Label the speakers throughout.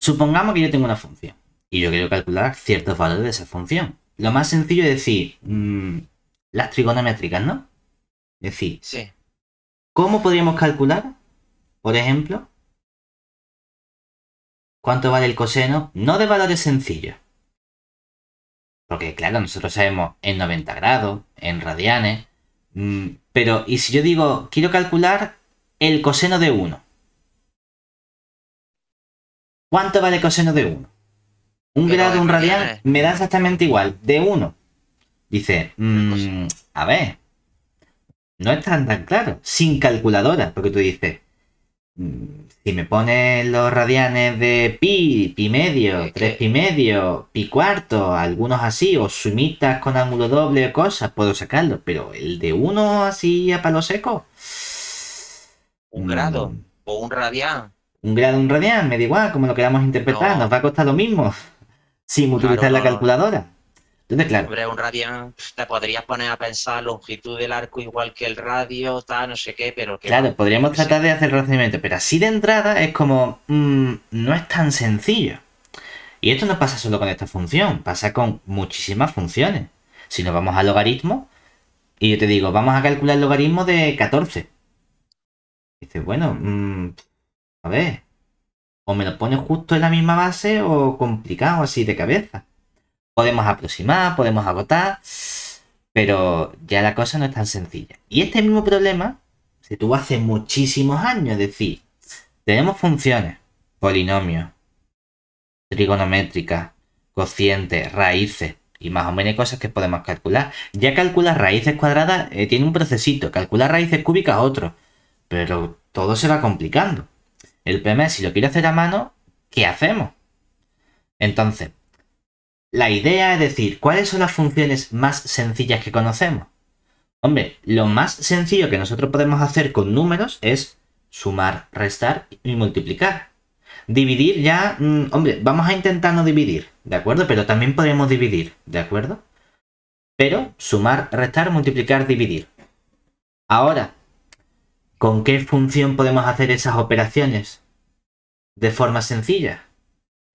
Speaker 1: Supongamos que yo tengo una función y yo quiero calcular ciertos valores de esa función. Lo más sencillo es decir, las trigonométricas, ¿no? Es decir,
Speaker 2: Sí.
Speaker 1: ¿cómo podríamos calcular, por ejemplo, cuánto vale el coseno? No de valores sencillos. Porque claro, nosotros sabemos en 90 grados, en radianes. Pero, ¿y si yo digo, quiero calcular el coseno de 1? ¿Cuánto vale el coseno de 1? Un
Speaker 2: Pero
Speaker 1: grado,
Speaker 2: en
Speaker 1: un radian,
Speaker 2: radianes,
Speaker 1: me da exactamente igual, de 1. Dice,
Speaker 2: el cos-
Speaker 1: a ver, no es tan claro, sin calculadora, porque tú dices, si me pones los radianes de pi medio,
Speaker 2: es
Speaker 1: 3
Speaker 2: que,
Speaker 1: pi medio, pi cuarto, algunos así, o sumitas con ángulo doble o cosas, puedo sacarlo, pero el de 1 así a palo seco,
Speaker 2: un grado
Speaker 1: mm,
Speaker 2: o un radián,
Speaker 1: un grado, un radian, me da igual, como lo queramos interpretar, nos
Speaker 2: no,
Speaker 1: va a costar lo mismo, sin
Speaker 2: claro,
Speaker 1: utilizar la
Speaker 2: no.
Speaker 1: calculadora. Entonces, claro,
Speaker 2: Hombre, un radián, te podrías poner a pensar longitud del arco igual que el radio, tal, no sé qué, pero que va,
Speaker 1: claro,
Speaker 2: yo
Speaker 1: podríamos
Speaker 2: qué sé.
Speaker 1: tratar de hacer el razonamiento, pero así de entrada es como, no es tan sencillo. Y esto no pasa solo con esta función, pasa con muchísimas funciones. Si nos vamos al logaritmo, y yo te digo, vamos a calcular el logaritmo de 14. Dices, bueno, a ver, o me lo pones justo en la misma base o complicado así de cabeza. Podemos aproximar, podemos agotar, pero ya la cosa no es tan sencilla. Y este mismo problema se tuvo hace muchísimos años, es decir, tenemos funciones, polinomios, trigonométricas, cocientes, raíces y más o menos cosas que podemos calcular. Ya calcular raíces cuadradas tiene un procesito, calcular raíces cúbicas otro, pero todo se va complicando. El problema es si lo quiero hacer a mano, ¿qué hacemos? Entonces, la idea es decir, ¿cuáles son las funciones más sencillas que conocemos? Hombre, lo más sencillo que nosotros podemos hacer con números es sumar, restar y multiplicar. Dividir ya, hombre, vamos a intentar no dividir, ¿de acuerdo? Pero también podemos dividir, ¿de acuerdo? Pero sumar, restar, multiplicar, dividir. Ahora, ¿con qué función podemos hacer esas operaciones de forma sencilla?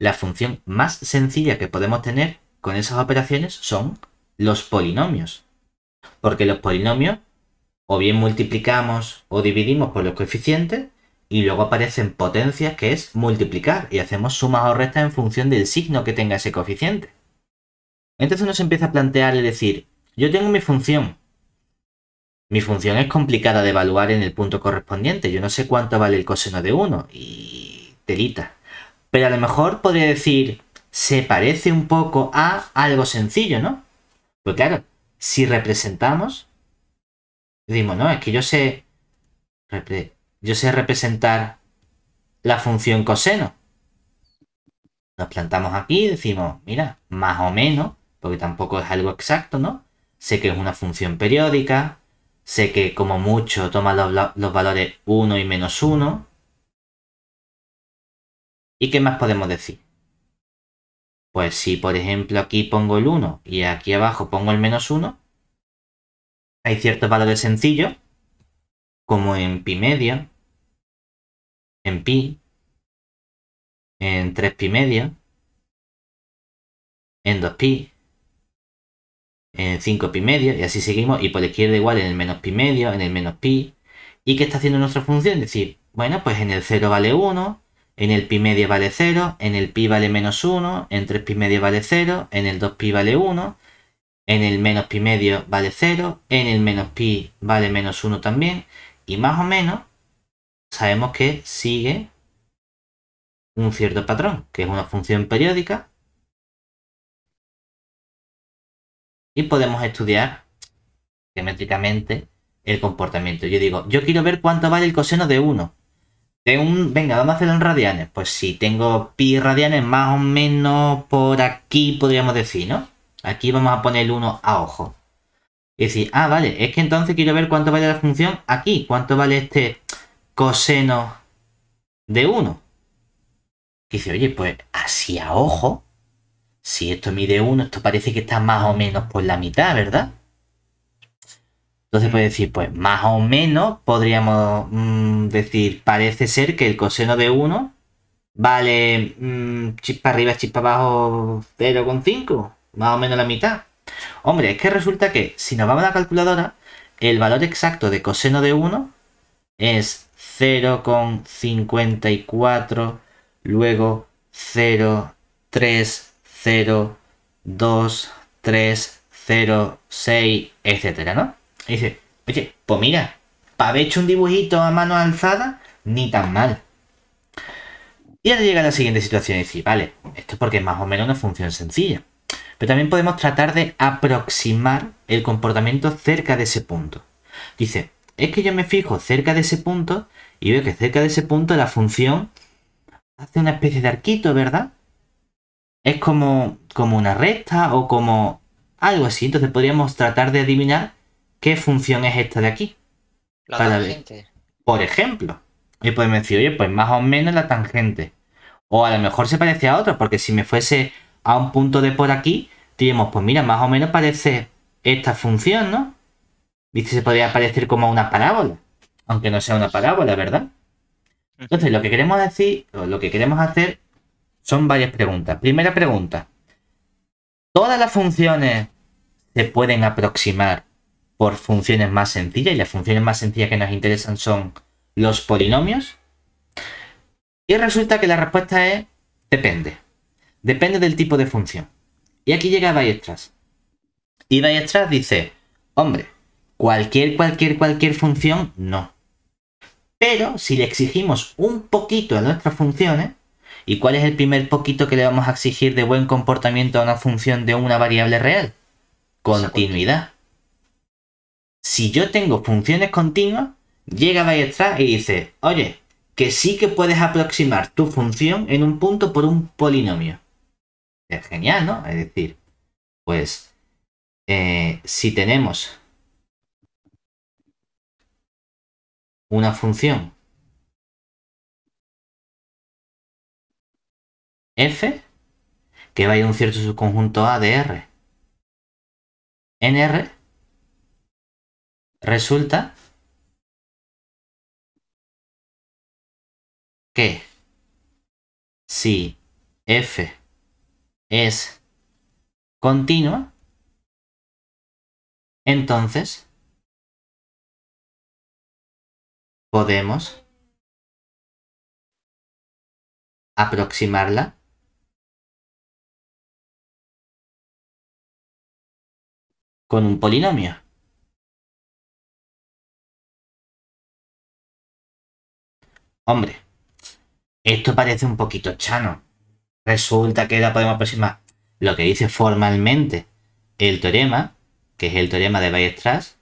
Speaker 1: La función más sencilla que podemos tener con esas operaciones son los polinomios. Porque los polinomios o bien multiplicamos o dividimos por los coeficientes y luego aparecen potencias que es multiplicar y hacemos sumas o restas en función del signo que tenga ese coeficiente. Entonces uno se empieza a plantear y decir, yo tengo mi función. Mi función es complicada de evaluar en el punto correspondiente. Yo no sé cuánto vale el coseno de 1 y telita. Pero a lo mejor podría decir, se parece un poco a algo sencillo, ¿no? Pues claro, si representamos, decimos, no, es que yo sé representar la función coseno. Nos plantamos aquí y decimos, mira, más o menos, porque tampoco es algo exacto, ¿no? Sé que es una función periódica, sé que como mucho toma los valores 1 y menos 1. ¿Y qué más podemos decir? Pues si por ejemplo aquí pongo el 1 y aquí abajo pongo el menos 1, hay ciertos valores sencillos, como en pi medio, en pi, en 3 pi medio, en 2 pi, en 5 pi medio, y así seguimos, y por la izquierda igual en el menos pi medio, en el menos pi. ¿Y qué está haciendo nuestra función? Es decir, bueno, pues en el 0 vale 1, en el pi medio vale 0, en el pi vale menos 1, en 3 pi medio vale 0, en el 2 pi vale 1, en el menos pi medio vale 0, en el menos pi vale menos 1 también, y más o menos sabemos que sigue un cierto patrón, que es una función periódica, y podemos estudiar geométricamente el comportamiento. Yo digo, yo quiero ver cuánto vale el coseno de 1. Venga, vamos a hacerlo en radianes. Pues si tengo pi radianes más o menos por aquí, podríamos decir, ¿no? Aquí vamos a poner el 1 a ojo. Y decir, vale, es que entonces quiero ver cuánto vale la función aquí. ¿Cuánto vale este coseno de 1? Y dice, oye, pues así a ojo, si esto mide 1, esto parece que está más o menos por la mitad, ¿verdad? Entonces puede decir, pues más o menos podríamos decir, parece ser que el coseno de 1 vale chispa arriba, chispa abajo 0,5, más o menos la mitad. Hombre, es que resulta que si nos vamos a la calculadora, el valor exacto de coseno de 1 es 0,54, luego 0,302,306, etcétera, ¿no? Y dice, oye, pues mira, para haber hecho un dibujito a mano alzada, ni tan mal. Y ahora llega la siguiente situación y dice, vale, esto es porque es más o menos una función sencilla. Pero también podemos tratar de aproximar el comportamiento cerca de ese punto. Dice, es que yo me fijo cerca de ese punto y veo que cerca de ese punto la función hace una especie de arquito, ¿verdad? Es como una recta o como algo así. Entonces podríamos tratar de adivinar qué función es esta de aquí.
Speaker 2: La
Speaker 1: Para ver,
Speaker 2: tangente.
Speaker 1: por ejemplo, y podemos decir, oye, pues más o menos la tangente. O a lo mejor se parece a otro, porque si me fuese a un punto de por aquí, diríamos, pues mira, más o menos parece esta función, ¿no? Viste, se podría parecer como a una parábola, aunque no sea una parábola, ¿verdad? Entonces, lo que queremos decir, o lo que queremos hacer, son varias preguntas. Primera pregunta, ¿todas las funciones se pueden aproximar por funciones más sencillas? Y las funciones más sencillas que nos interesan son los polinomios. Y resulta que la respuesta es, depende. Depende del tipo de función. Y aquí llega Weierstrass. Y Weierstrass dice, hombre, cualquier función, no. Pero si le exigimos un poquito a nuestras funciones, ¿y cuál es el primer poquito que le vamos a exigir de buen comportamiento a una función de una variable real? Continuidad. Si yo tengo funciones continuas, llega Weierstrass y dice, oye, que sí que puedes aproximar tu función en un punto por un polinomio. Es genial, ¿no? Es decir, pues si tenemos una función f que vaya a un cierto subconjunto A de R en R, resulta que si f es continua, entonces podemos aproximarla con un polinomio. Hombre, esto parece un poquito chano. Resulta que la podemos aproximar. Lo que dice formalmente el teorema, que es el teorema de Weierstrass,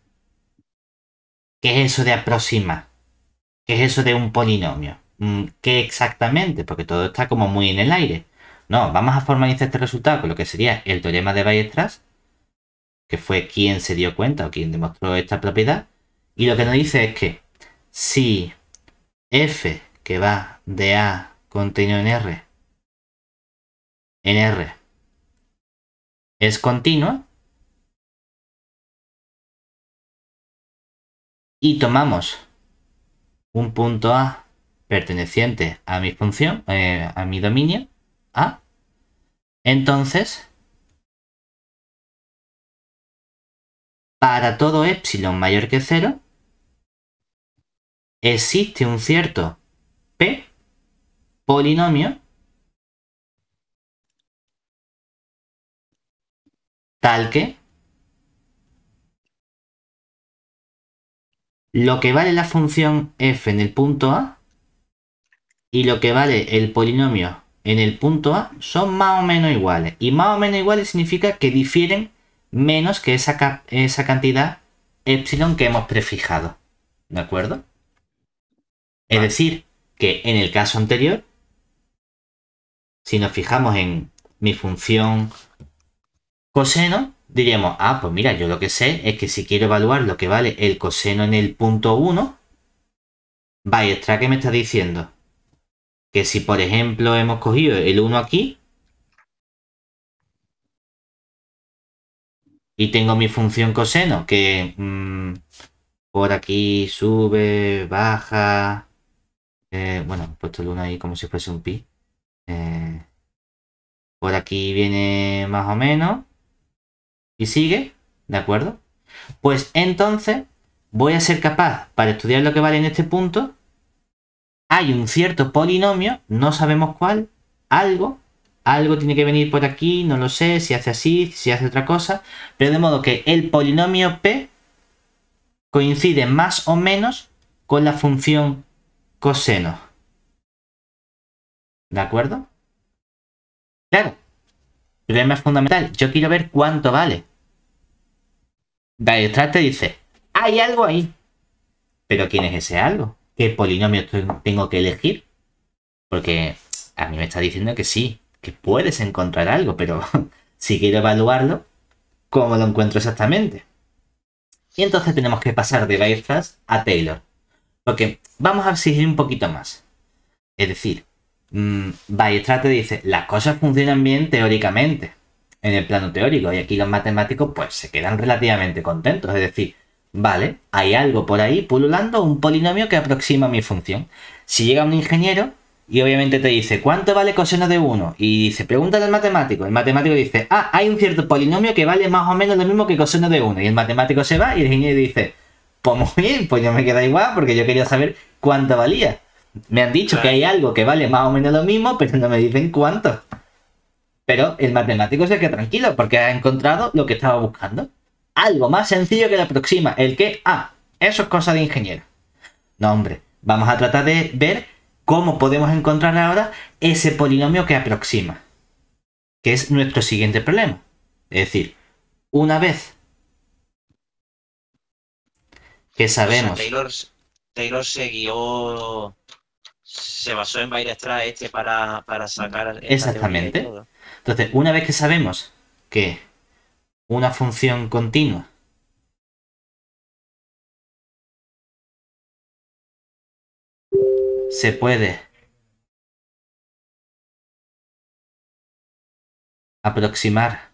Speaker 1: ¿qué es eso de aproximar? ¿Qué es eso de un polinomio? ¿Qué exactamente? Porque todo está como muy en el aire. No, vamos a formalizar este resultado con lo que sería el teorema de Weierstrass, que fue quien se dio cuenta o quien demostró esta propiedad. Y lo que nos dice es que si f que va de A contenido en R es continua y tomamos un punto A perteneciente a mi función, a mi dominio A, entonces para todo epsilon mayor que 0 existe un cierto P polinomio tal que lo que vale la función f en el punto A y lo que vale el polinomio en el punto A son más o menos iguales. Y más o menos iguales significa que difieren menos que esa cantidad epsilon que hemos prefijado. ¿De acuerdo? Es decir, que en el caso anterior, si nos fijamos en mi función coseno, diríamos, ah, pues mira, yo lo que sé es que si quiero evaluar lo que vale el coseno en el punto 1, Weierstrass, ¿qué me está diciendo? Que si, por ejemplo, hemos cogido el 1 aquí y tengo mi función coseno que por aquí sube, baja, bueno, he puesto el 1 ahí como si fuese un pi. Por aquí viene más o menos. Y sigue. ¿De acuerdo? Pues entonces voy a ser capaz, para estudiar lo que vale en este punto, hay un cierto polinomio, no sabemos cuál, algo tiene que venir por aquí, no lo sé, si hace así, si hace otra cosa, pero de modo que el polinomio P coincide más o menos con la función coseno. ¿De acuerdo? Claro, problema fundamental, yo quiero ver cuánto vale. Dijkstra te dice, hay algo ahí. Pero ¿quién es ese algo? ¿Qué polinomio tengo que elegir? Porque a mí me está diciendo que sí, que puedes encontrar algo, pero si quiero evaluarlo, ¿cómo lo encuentro exactamente? Y entonces tenemos que pasar de Dijkstra a Taylor. Porque vamos a exigir un poquito más. Es decir, Dijkstra te dice, las cosas funcionan bien teóricamente, en el plano teórico, y aquí los matemáticos pues se quedan relativamente contentos. Es decir, vale, hay algo por ahí pululando, un polinomio que aproxima mi función. Si llega un ingeniero y obviamente te dice, ¿cuánto vale coseno de 1? Y dice, pregúntale al matemático. El matemático dice, hay un cierto polinomio que vale más o menos lo mismo que coseno de 1. Y el matemático se va y el ingeniero dice, pues muy bien, pues yo me queda igual porque yo quería saber cuánto valía. Me han dicho que hay algo que vale más o menos lo mismo, pero no me dicen cuánto. Pero el matemático se queda tranquilo porque ha encontrado lo que estaba buscando. Algo más sencillo que la aproxima. El que, eso es cosa de ingeniero. No, hombre, vamos a tratar de ver cómo podemos encontrar ahora ese polinomio que aproxima. Que es nuestro siguiente problema. Es decir, una vez que sabemos...
Speaker 2: O sea, Taylor se basó en Dijkstra para sacar esta teoría y
Speaker 1: Exactamente.
Speaker 2: todo.
Speaker 1: Entonces, una vez que sabemos que una función continua se puede aproximar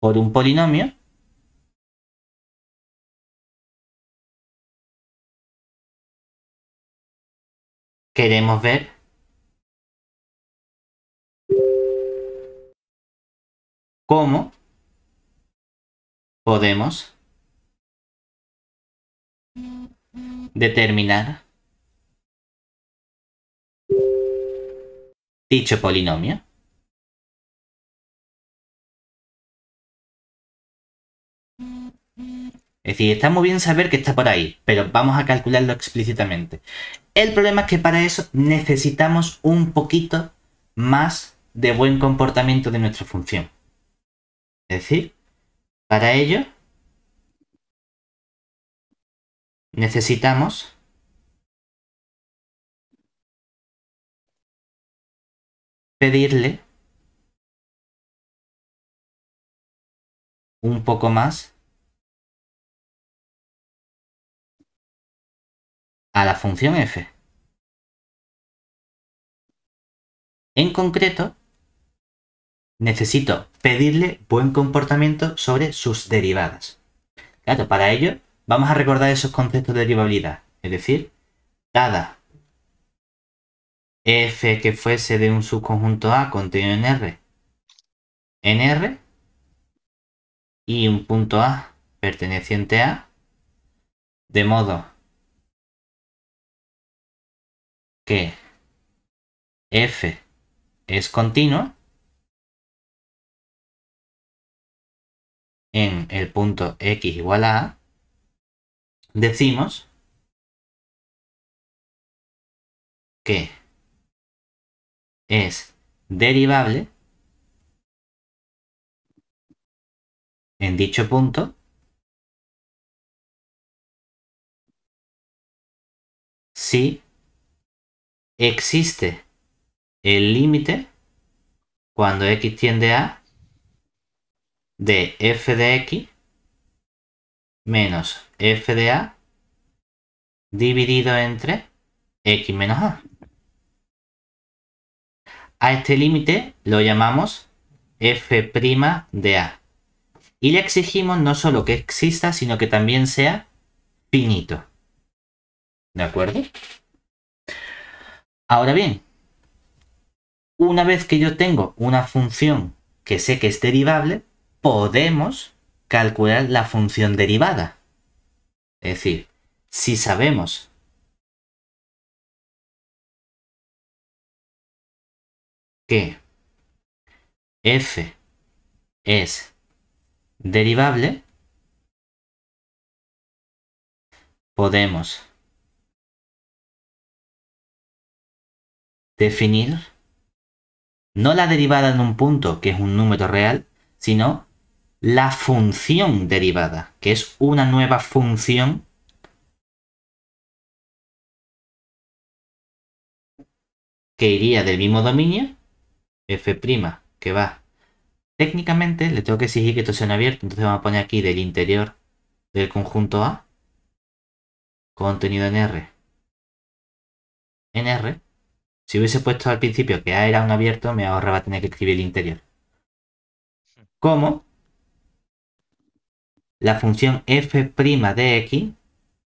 Speaker 1: por un polinomio, queremos ver cómo podemos determinar dicho polinomio. Es decir, está muy bien saber que está por ahí, pero vamos a calcularlo explícitamente. El problema es que para eso necesitamos un poquito más de buen comportamiento de nuestra función. Es decir, para ello necesitamos pedirle un poco más a la función f. En concreto, necesito pedirle buen comportamiento sobre sus derivadas. Claro, para ello vamos a recordar esos conceptos de derivabilidad. Es decir, dada f que fuese de un subconjunto A contenido en R y un punto A perteneciente a, de modo que f es continua en el punto x igual a, decimos que es derivable en dicho punto si existe el límite cuando x tiende a de f de x menos f de a dividido entre x menos a. A este límite lo llamamos f' de a. Y le exigimos no solo que exista, sino que también sea finito. ¿De acuerdo? Ahora bien, una vez que yo tengo una función que sé que es derivable, podemos calcular la función derivada. Es decir, si sabemos que f es derivable, podemos definir no la derivada en un punto, que es un número real, sino la función derivada, que es una nueva función que iría del mismo dominio, f', que va. Técnicamente le tengo que exigir que esto sea un abierto, entonces vamos a poner aquí del interior del conjunto A, contenido en R. Si hubiese puesto al principio que A era un abierto, me ahorraba tener que escribir el interior. Como la función f' de x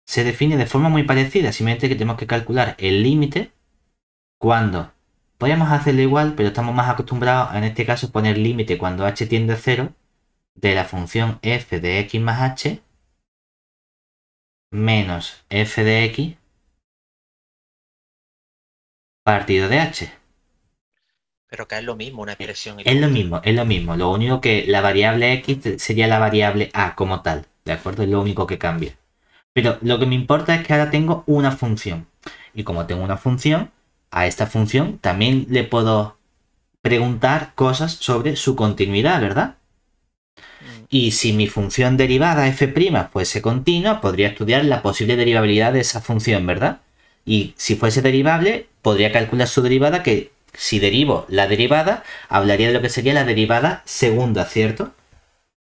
Speaker 1: se define de forma muy parecida, simplemente que tenemos que calcular el límite cuando podríamos hacerlo igual, pero estamos más acostumbrados en este caso a poner límite cuando h tiende a 0 de la función f de x más h menos f de x partido de h.
Speaker 2: Pero que es lo mismo, una expresión y la
Speaker 1: Es lo
Speaker 2: otra.
Speaker 1: mismo, es lo mismo. Lo único que la variable x sería la variable a como tal, ¿de acuerdo? Es lo único que cambia. Pero lo que me importa es que ahora tengo una función. Y como tengo una función, a esta función también le puedo preguntar cosas sobre su continuidad, ¿verdad? Y si mi función derivada f' fuese continua, podría estudiar la posible derivabilidad de esa función, ¿verdad? Y si fuese derivable, podría calcular su derivada, que si derivo la derivada, hablaría de lo que sería la derivada segunda, ¿cierto?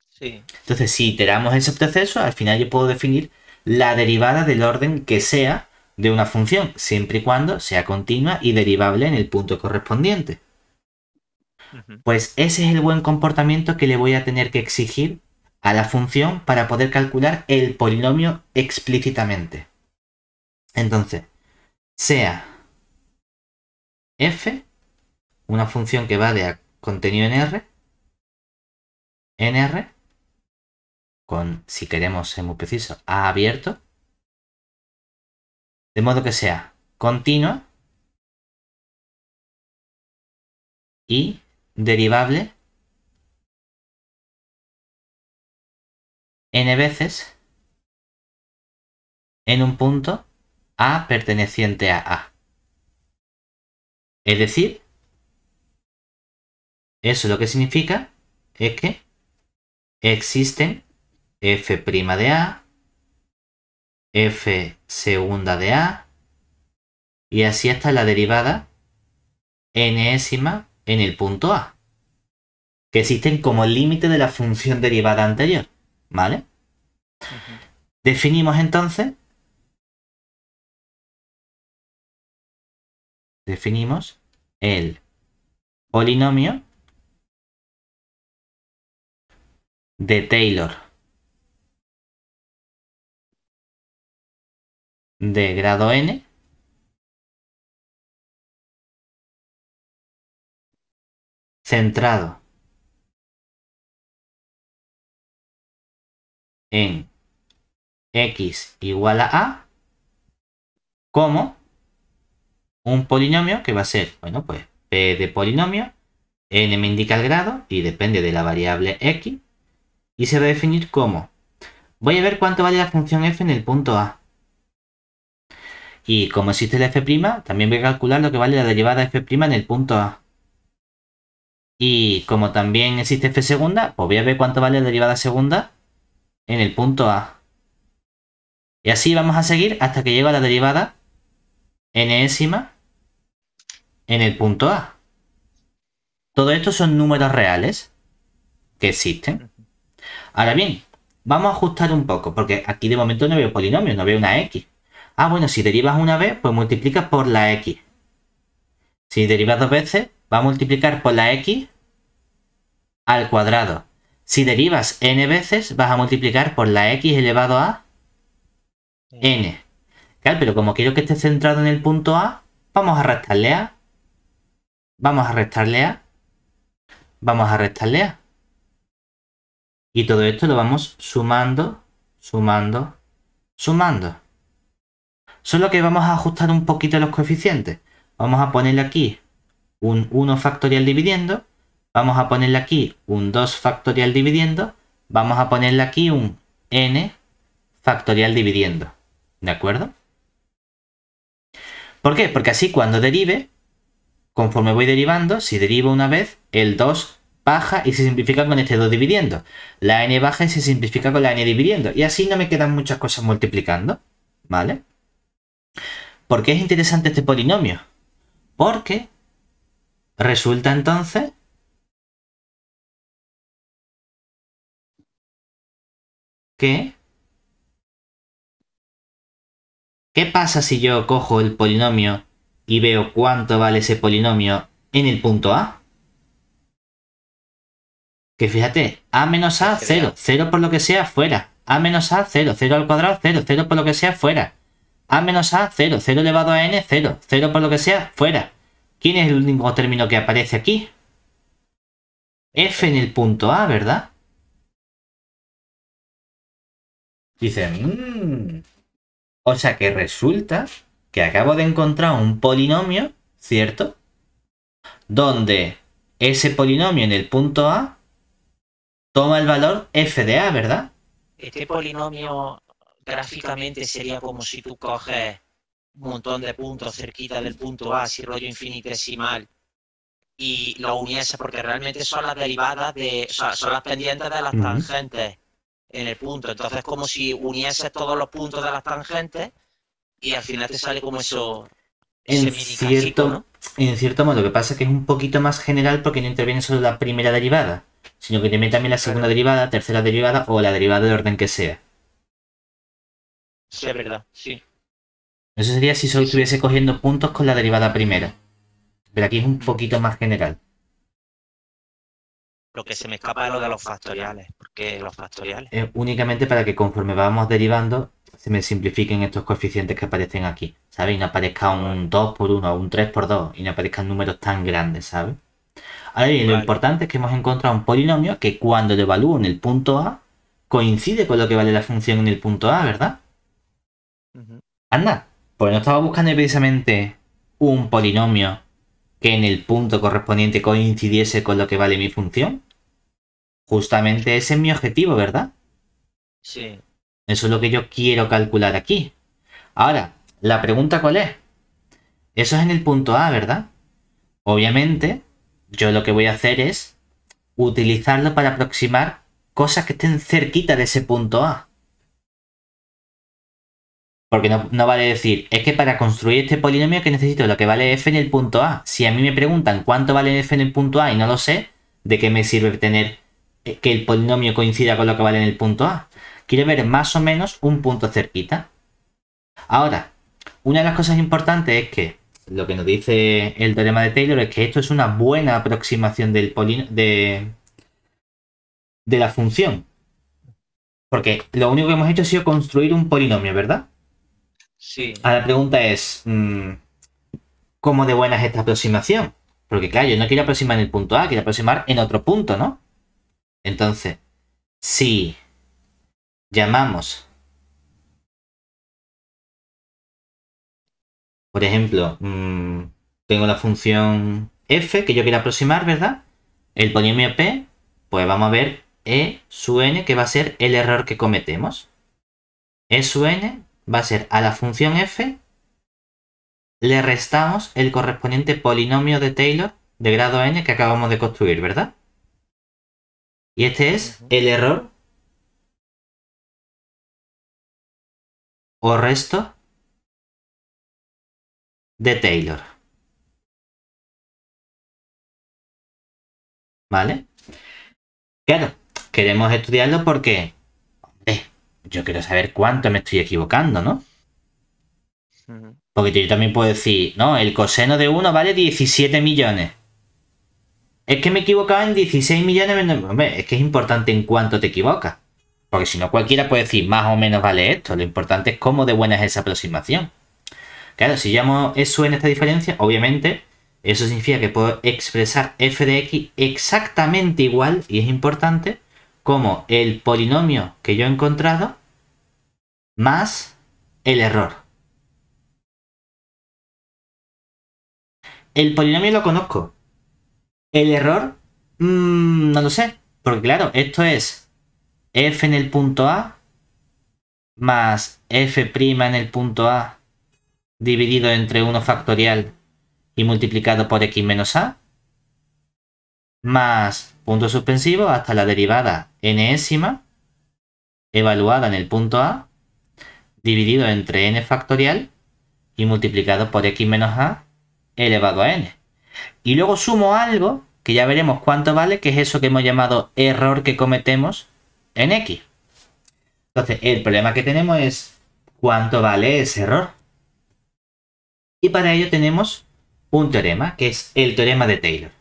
Speaker 2: Sí.
Speaker 1: Entonces, si iteramos ese proceso, al final yo puedo definir la derivada del orden que sea de una función, siempre y cuando sea continua y derivable en el punto correspondiente. Pues ese es el buen comportamiento que le voy a tener que exigir a la función para poder calcular el polinomio explícitamente. Entonces, sea f, una función que va de contenido en R, con, si queremos ser muy preciso, a abierto, de modo que sea continua y derivable n veces en un punto A perteneciente a A. Es decir, eso lo que significa es que existen f' de A, f segunda de A, y así hasta la derivada enésima en el punto A, que existen como límite de la función derivada anterior, ¿vale? Definimos entonces, el polinomio de Taylor de grado n centrado en x igual a a como un polinomio que va a ser, bueno, pues p de polinomio, n me indica el grado y depende de la variable x, y se va a definir como, voy a ver cuánto vale la función f en el punto A. Y como existe el f', también voy a calcular lo que vale la derivada f' en el punto A. Y como también existe f segunda, pues voy a ver cuánto vale la derivada segunda en el punto A. Y así vamos a seguir hasta que llegue a la derivada enésima en el punto A. Todo esto son números reales que existen. Ahora bien, vamos a ajustar un poco, porque aquí de momento no veo polinomios, no veo una x. Ah, bueno, si derivas una vez, pues multiplicas por la x. Si derivas dos veces, va a multiplicar por la x al cuadrado. Si derivas n veces, vas a multiplicar por la x elevado a n. Claro, pero como quiero que esté centrado en el punto A, Vamos a restarle A. Vamos a restarle A. Vamos a restarle A. Y todo esto lo vamos sumando, sumando, sumando. Solo que vamos a ajustar un poquito los coeficientes. Vamos a ponerle aquí un 1 factorial dividiendo. Vamos a ponerle aquí un 2 factorial dividiendo. Vamos a ponerle aquí un n factorial dividiendo. ¿De acuerdo? ¿Por qué? Porque así cuando derive, conforme voy derivando, si derivo una vez, el 2 baja y se simplifica con este 2 dividiendo. La n baja y se simplifica con la n dividiendo. Y así no me quedan muchas cosas multiplicando. ¿Vale? ¿Por qué es interesante este polinomio? Porque resulta entonces que... ¿Qué pasa si yo cojo el polinomio y veo cuánto vale ese polinomio en el punto A? Que fíjate, A menos A, 0. 0 por lo que sea, fuera. A menos A, 0. 0 al cuadrado, 0. 0 por lo que sea, fuera. A menos A, 0. 0 elevado a n, 0. 0 por lo que sea, fuera. ¿Quién es el único término que aparece aquí? F en el punto A, ¿verdad? Dicen, o sea que resulta que acabo de encontrar un polinomio, ¿cierto? Donde ese polinomio en el punto A toma el valor f de A, ¿verdad?
Speaker 2: Este polinomio gráficamente sería como si tú coges un montón de puntos cerquita del punto A, así rollo infinitesimal, y lo uniese, porque realmente son las derivadas de, o sea, son las pendientes de las tangentes en el punto. Entonces es como si unieses todos los puntos de las tangentes y al final te sale como eso.
Speaker 1: En cierto modo, lo que pasa es que es un poquito más general porque no interviene solo la primera derivada, sino que también la segunda derivada, tercera derivada o la derivada de orden que sea.
Speaker 2: Sí, es verdad, sí.
Speaker 1: Eso sería si solo estuviese cogiendo puntos con la derivada primera. Pero aquí es un poquito más general.
Speaker 2: Lo que se me escapa es lo de los factoriales, porque los factoriales...
Speaker 1: Es únicamente para que conforme vamos derivando se me simplifiquen estos coeficientes que aparecen aquí, ¿sabes? Y no aparezca un 2 por 1 o un 3 por 2 y no aparezcan números tan grandes, ¿sabes? Ahora bien, lo importante es que hemos encontrado un polinomio que cuando lo evalúo en el punto A coincide con lo que vale la función en el punto A, ¿verdad? Anda, pues no estaba buscando precisamente un polinomio que en el punto correspondiente coincidiese con lo que vale mi función. Justamente ese es mi objetivo, ¿verdad?
Speaker 2: Sí.
Speaker 1: Eso es lo que yo quiero calcular aquí. Ahora, la pregunta ¿cuál es? Eso es en el punto A, ¿verdad? Obviamente, yo lo que voy a hacer es utilizarlo para aproximar cosas que estén cerquita de ese punto A. Porque no vale decir, es que para construir este polinomio que necesito lo que vale f en el punto A. Si a mí me preguntan cuánto vale f en el punto A y no lo sé, ¿de qué me sirve tener que el polinomio coincida con lo que vale en el punto A? Quiero ver más o menos un punto cerquita. Ahora, una de las cosas importantes es que lo que nos dice el teorema de Taylor es que esto es una buena aproximación del de la función. Porque lo único que hemos hecho ha sido construir un polinomio, ¿verdad?
Speaker 2: Sí.
Speaker 1: Ahora la pregunta es, ¿cómo de buena es esta aproximación? Porque claro, yo no quiero aproximar en el punto A, quiero aproximar en otro punto, ¿no? Entonces, si llamamos, por ejemplo, tengo la función f que yo quiero aproximar, ¿verdad? El polinomio p, pues vamos a ver e sub n, que va a ser el error que cometemos. E sub n va a ser a la función f, le restamos el correspondiente polinomio de Taylor de grado n que acabamos de construir, ¿verdad? Y este es el error o resto de Taylor. ¿Vale? Claro, queremos estudiarlo porque, hombre, yo quiero saber cuánto me estoy equivocando, ¿no? Porque yo también puedo decir, no, el coseno de 1 vale 17 millones. Es que me he equivocado en 16 millones. Hombre, es que es importante en cuánto te equivocas. Porque si no, cualquiera puede decir, más o menos vale esto. Lo importante es cómo de buena es esa aproximación. Claro, si llamo eso en esta diferencia, obviamente, eso significa que puedo expresar f de x exactamente igual, y es importante, como el polinomio que yo he encontrado más el error. El polinomio lo conozco. El error, no lo sé. Porque claro, esto es f en el punto A más f' en el punto A dividido entre 1 factorial y multiplicado por x menos a, más punto suspensivo hasta la derivada enésima evaluada en el punto A dividido entre n factorial y multiplicado por x menos a elevado a n. Y luego sumo algo que ya veremos cuánto vale, que es eso que hemos llamado error que cometemos en x. Entonces, el problema que tenemos es cuánto vale ese error. Y para ello tenemos un teorema, que es el teorema de Taylor.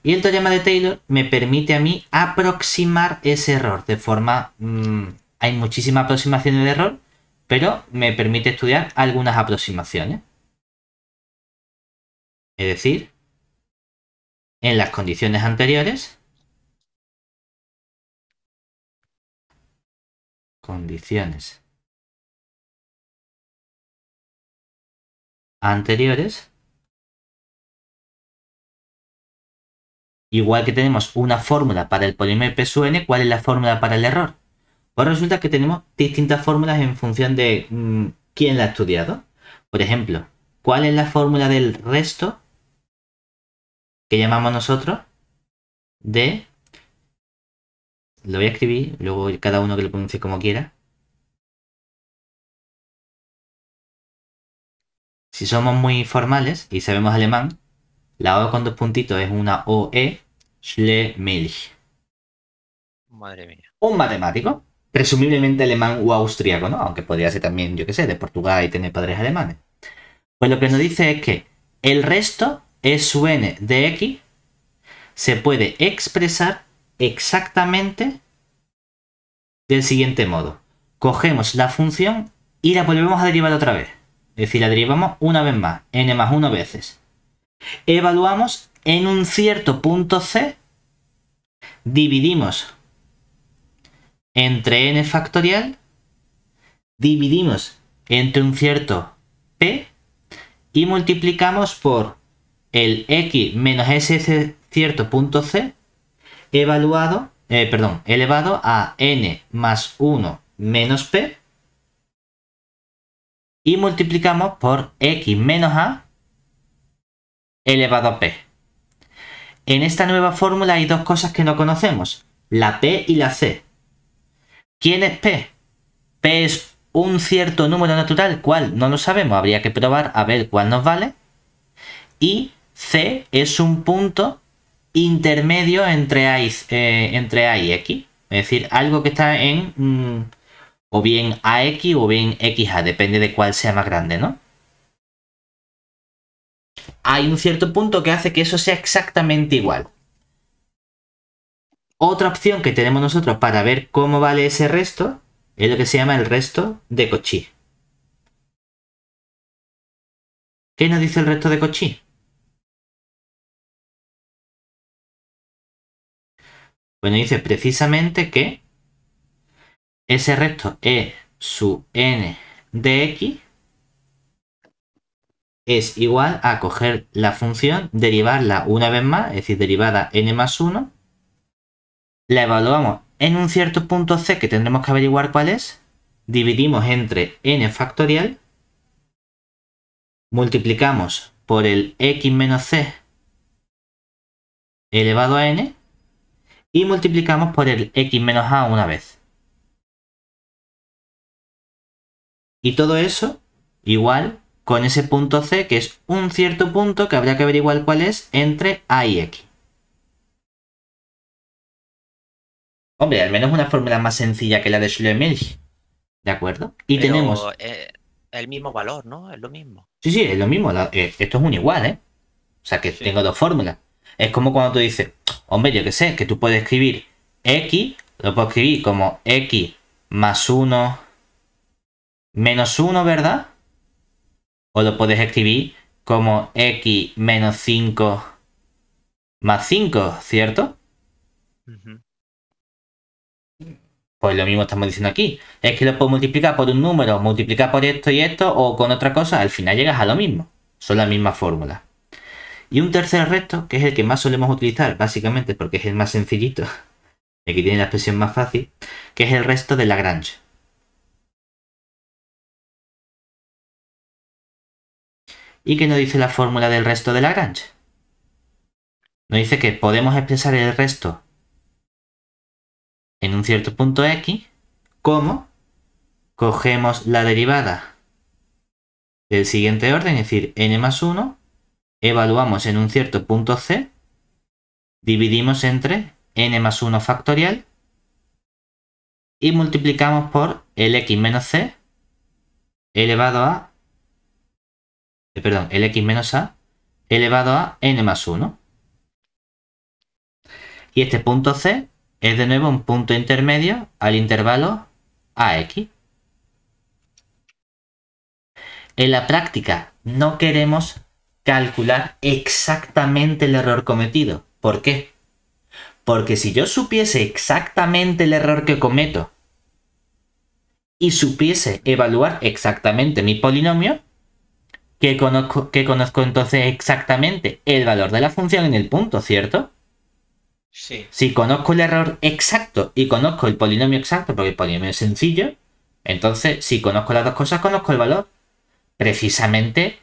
Speaker 1: Y el teorema de Taylor me permite a mí aproximar ese error de forma... hay muchísimas aproximaciones de error, pero me permite estudiar algunas aproximaciones. Es decir, en las condiciones anteriores, igual que tenemos una fórmula para el polinomio P sub n, ¿cuál es la fórmula para el error? Pues resulta que tenemos distintas fórmulas en función de quién la ha estudiado. Por ejemplo, ¿cuál es la fórmula del resto que llamamos nosotros de... Lo voy a escribir, luego cada uno que lo pronuncie como quiera. Si somos muy formales y sabemos alemán, la O con dos puntitos es una OE, Schlemilch.
Speaker 2: Madre mía.
Speaker 1: Un matemático, presumiblemente alemán o austríaco, ¿no? Aunque podría ser también, yo qué sé, de Portugal y tener padres alemanes. Pues lo que nos dice es que el resto, E sub n de x, se puede expresar exactamente del siguiente modo. Cogemos la función y la volvemos a derivar otra vez. Es decir, la derivamos una vez más, n más 1 veces. Evaluamos en un cierto punto c, dividimos entre n factorial, dividimos entre un cierto p y multiplicamos por el x menos ese cierto punto c elevado a n más 1 menos p y multiplicamos por x menos a elevado a p. En esta nueva fórmula hay dos cosas que no conocemos, la p y la c. ¿Quién es p? P es un cierto número natural, ¿cuál? No lo sabemos, habría que probar a ver cuál nos vale. Y c es un punto intermedio entre a y x. Es decir, algo que está en o bien ax o bien xa, depende de cuál sea más grande, ¿no? Hay un cierto punto que hace que eso sea exactamente igual. Otra opción que tenemos nosotros para ver cómo vale ese resto es lo que se llama el resto de Cauchy. ¿Qué nos dice el resto de Cauchy? Bueno, dice precisamente que ese resto E sub n de x es igual a coger la función, derivarla una vez más, es decir, derivada n más 1, la evaluamos en un cierto punto c que tendremos que averiguar cuál es, dividimos entre n factorial, multiplicamos por el x menos c elevado a n y multiplicamos por el x menos a una vez. Y todo eso igual con ese punto c, que es un cierto punto que habría que averiguar cuál es entre a y x. Hombre, al menos una fórmula más sencilla que la de Schlemilch. ¿De acuerdo? Y
Speaker 2: Pero
Speaker 1: tenemos...
Speaker 2: el mismo valor, ¿no? Es lo mismo.
Speaker 1: Sí, es lo mismo. Esto es un igual, ¿eh? O sea que sí. Tengo dos fórmulas. Es como cuando tú dices, hombre, yo qué sé, que tú puedes escribir x, lo puedo escribir como x más 1 menos 1, ¿verdad? O lo puedes escribir como x menos 5 más 5, ¿cierto? Pues lo mismo estamos diciendo aquí. Es que lo puedo multiplicar por un número, multiplicar por esto y esto, o con otra cosa, al final llegas a lo mismo. Son la misma fórmula. Y un tercer resto, que es el que más solemos utilizar, básicamente porque es el más sencillito, el que tiene la expresión más fácil, que es el resto de Lagrange. ¿Y qué nos dice la fórmula del resto de Lagrange? Nos dice que podemos expresar el resto en un cierto punto x como cogemos la derivada del siguiente orden, es decir, n más 1, evaluamos en un cierto punto c, dividimos entre n más 1 factorial y multiplicamos por el x menos c elevado a, el x menos a elevado a n más 1. Y este punto c es de nuevo un punto intermedio al intervalo ax. En la práctica no queremos calcular exactamente el error cometido. ¿Por qué? Porque si yo supiese exactamente el error que cometo y supiese evaluar exactamente mi polinomio, que conozco entonces exactamente el valor de la función en el punto, ¿cierto?
Speaker 2: Sí.
Speaker 1: Si conozco el error exacto y conozco el polinomio exacto, porque el polinomio es sencillo, entonces si conozco las dos cosas, conozco el valor. Precisamente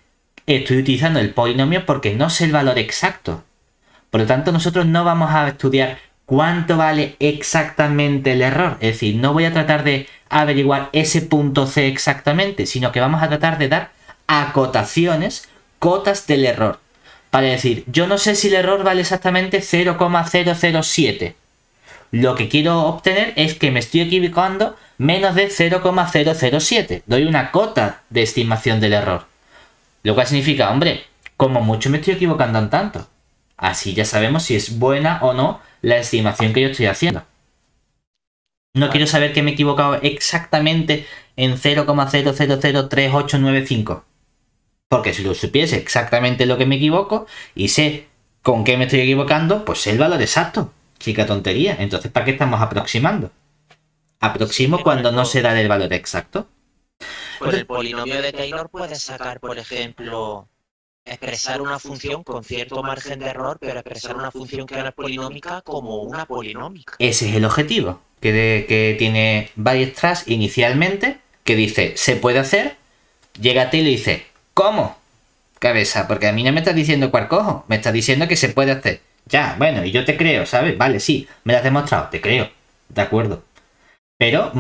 Speaker 1: estoy utilizando el polinomio porque no sé el valor exacto. Por lo tanto, nosotros no vamos a estudiar cuánto vale exactamente el error. Es decir, no voy a tratar de averiguar ese punto C exactamente, sino que vamos a tratar de dar acotaciones, cotas del error. Para decir, yo no sé si el error vale exactamente 0,007. Lo que quiero obtener es que me estoy equivocando menos de 0,007. Doy una cota de estimación del error. Lo cual significa, hombre, como mucho me estoy equivocando en tanto. Así ya sabemos si es buena o no la estimación que yo estoy haciendo. No quiero saber que me he equivocado exactamente en 0,0003,895. Porque si lo supiese exactamente lo que me equivoco y sé con qué me estoy equivocando, pues sé el valor exacto. Chica tontería. Entonces, ¿para qué estamos aproximando? Aproximo
Speaker 2: Sí,
Speaker 1: cuando no se da el valor exacto.
Speaker 2: por el polinomio de Taylor puedes sacar, por ejemplo, expresar una función con cierto margen de error, pero expresar una función que era polinómica como una polinómica.
Speaker 1: Ese es el objetivo. Que tiene Weierstrass inicialmente, que dice, se puede hacer. Llega a ti y le dice, ¿cómo? Cabeza, porque a mí no me estás diciendo cuál cojo, me estás diciendo que se puede hacer. Ya, bueno, y yo te creo, ¿sabes? Vale, sí, me lo has demostrado, te creo. De acuerdo. Pero,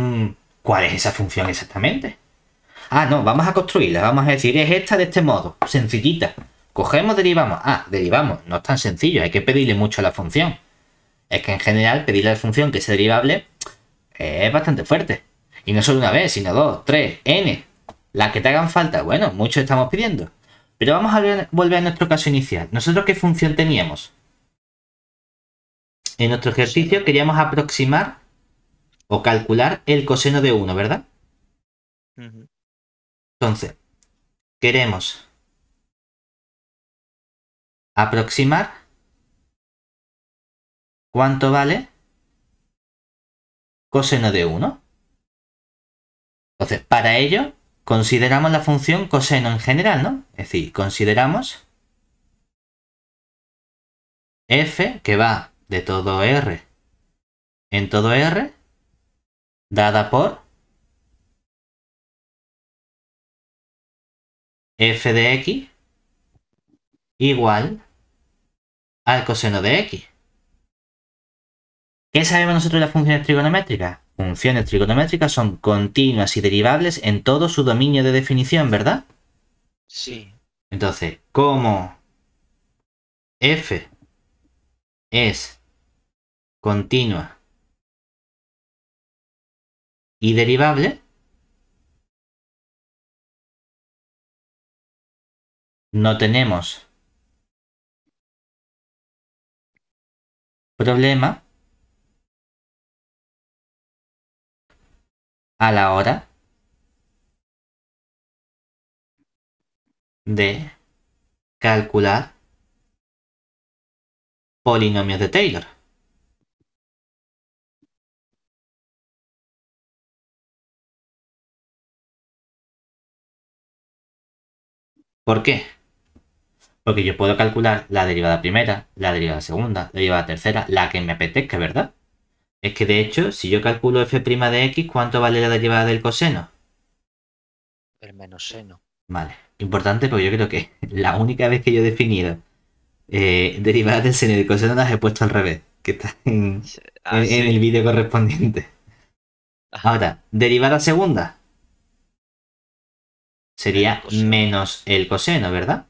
Speaker 1: ¿cuál es esa función exactamente? Ah, no, vamos a construirla, vamos a decir, es esta de este modo, sencillita. Cogemos, derivamos. Ah, derivamos, no es tan sencillo, hay que pedirle mucho a la función. Es que en general pedirle a la función que sea derivable es bastante fuerte. Y no solo una vez, sino dos, tres, n. Las que te hagan falta, bueno, mucho estamos pidiendo. Pero vamos a volver a nuestro caso inicial. ¿Nosotros qué función teníamos? En nuestro ejercicio queríamos aproximar o calcular el coseno de 1, ¿verdad? Entonces, queremos aproximar cuánto vale coseno de 1. Entonces, para ello, consideramos la función coseno en general, ¿no? Es decir, consideramos f que va de todo r en todo r, dada por f de x igual al coseno de x. ¿Qué sabemos nosotros de las funciones trigonométricas? Funciones trigonométricas son continuas y derivables en todo su dominio de definición, ¿verdad?
Speaker 2: Sí.
Speaker 1: Entonces, como f es continua y derivable, no tenemos problema a la hora de calcular polinomios de Taylor. ¿Por qué? Porque yo puedo calcular la derivada primera, la derivada segunda, la derivada tercera, la que me apetezca, ¿verdad? Es que de hecho, si yo calculo f' de x, ¿cuánto vale la derivada del coseno?
Speaker 2: El menos seno.
Speaker 1: Vale, importante porque yo creo que la única vez que yo he definido derivadas del seno y del coseno las he puesto al revés, que está en el
Speaker 2: Sí.
Speaker 1: vídeo correspondiente. Ahora, derivada segunda sería
Speaker 2: coseno.
Speaker 1: menos el coseno, ¿verdad?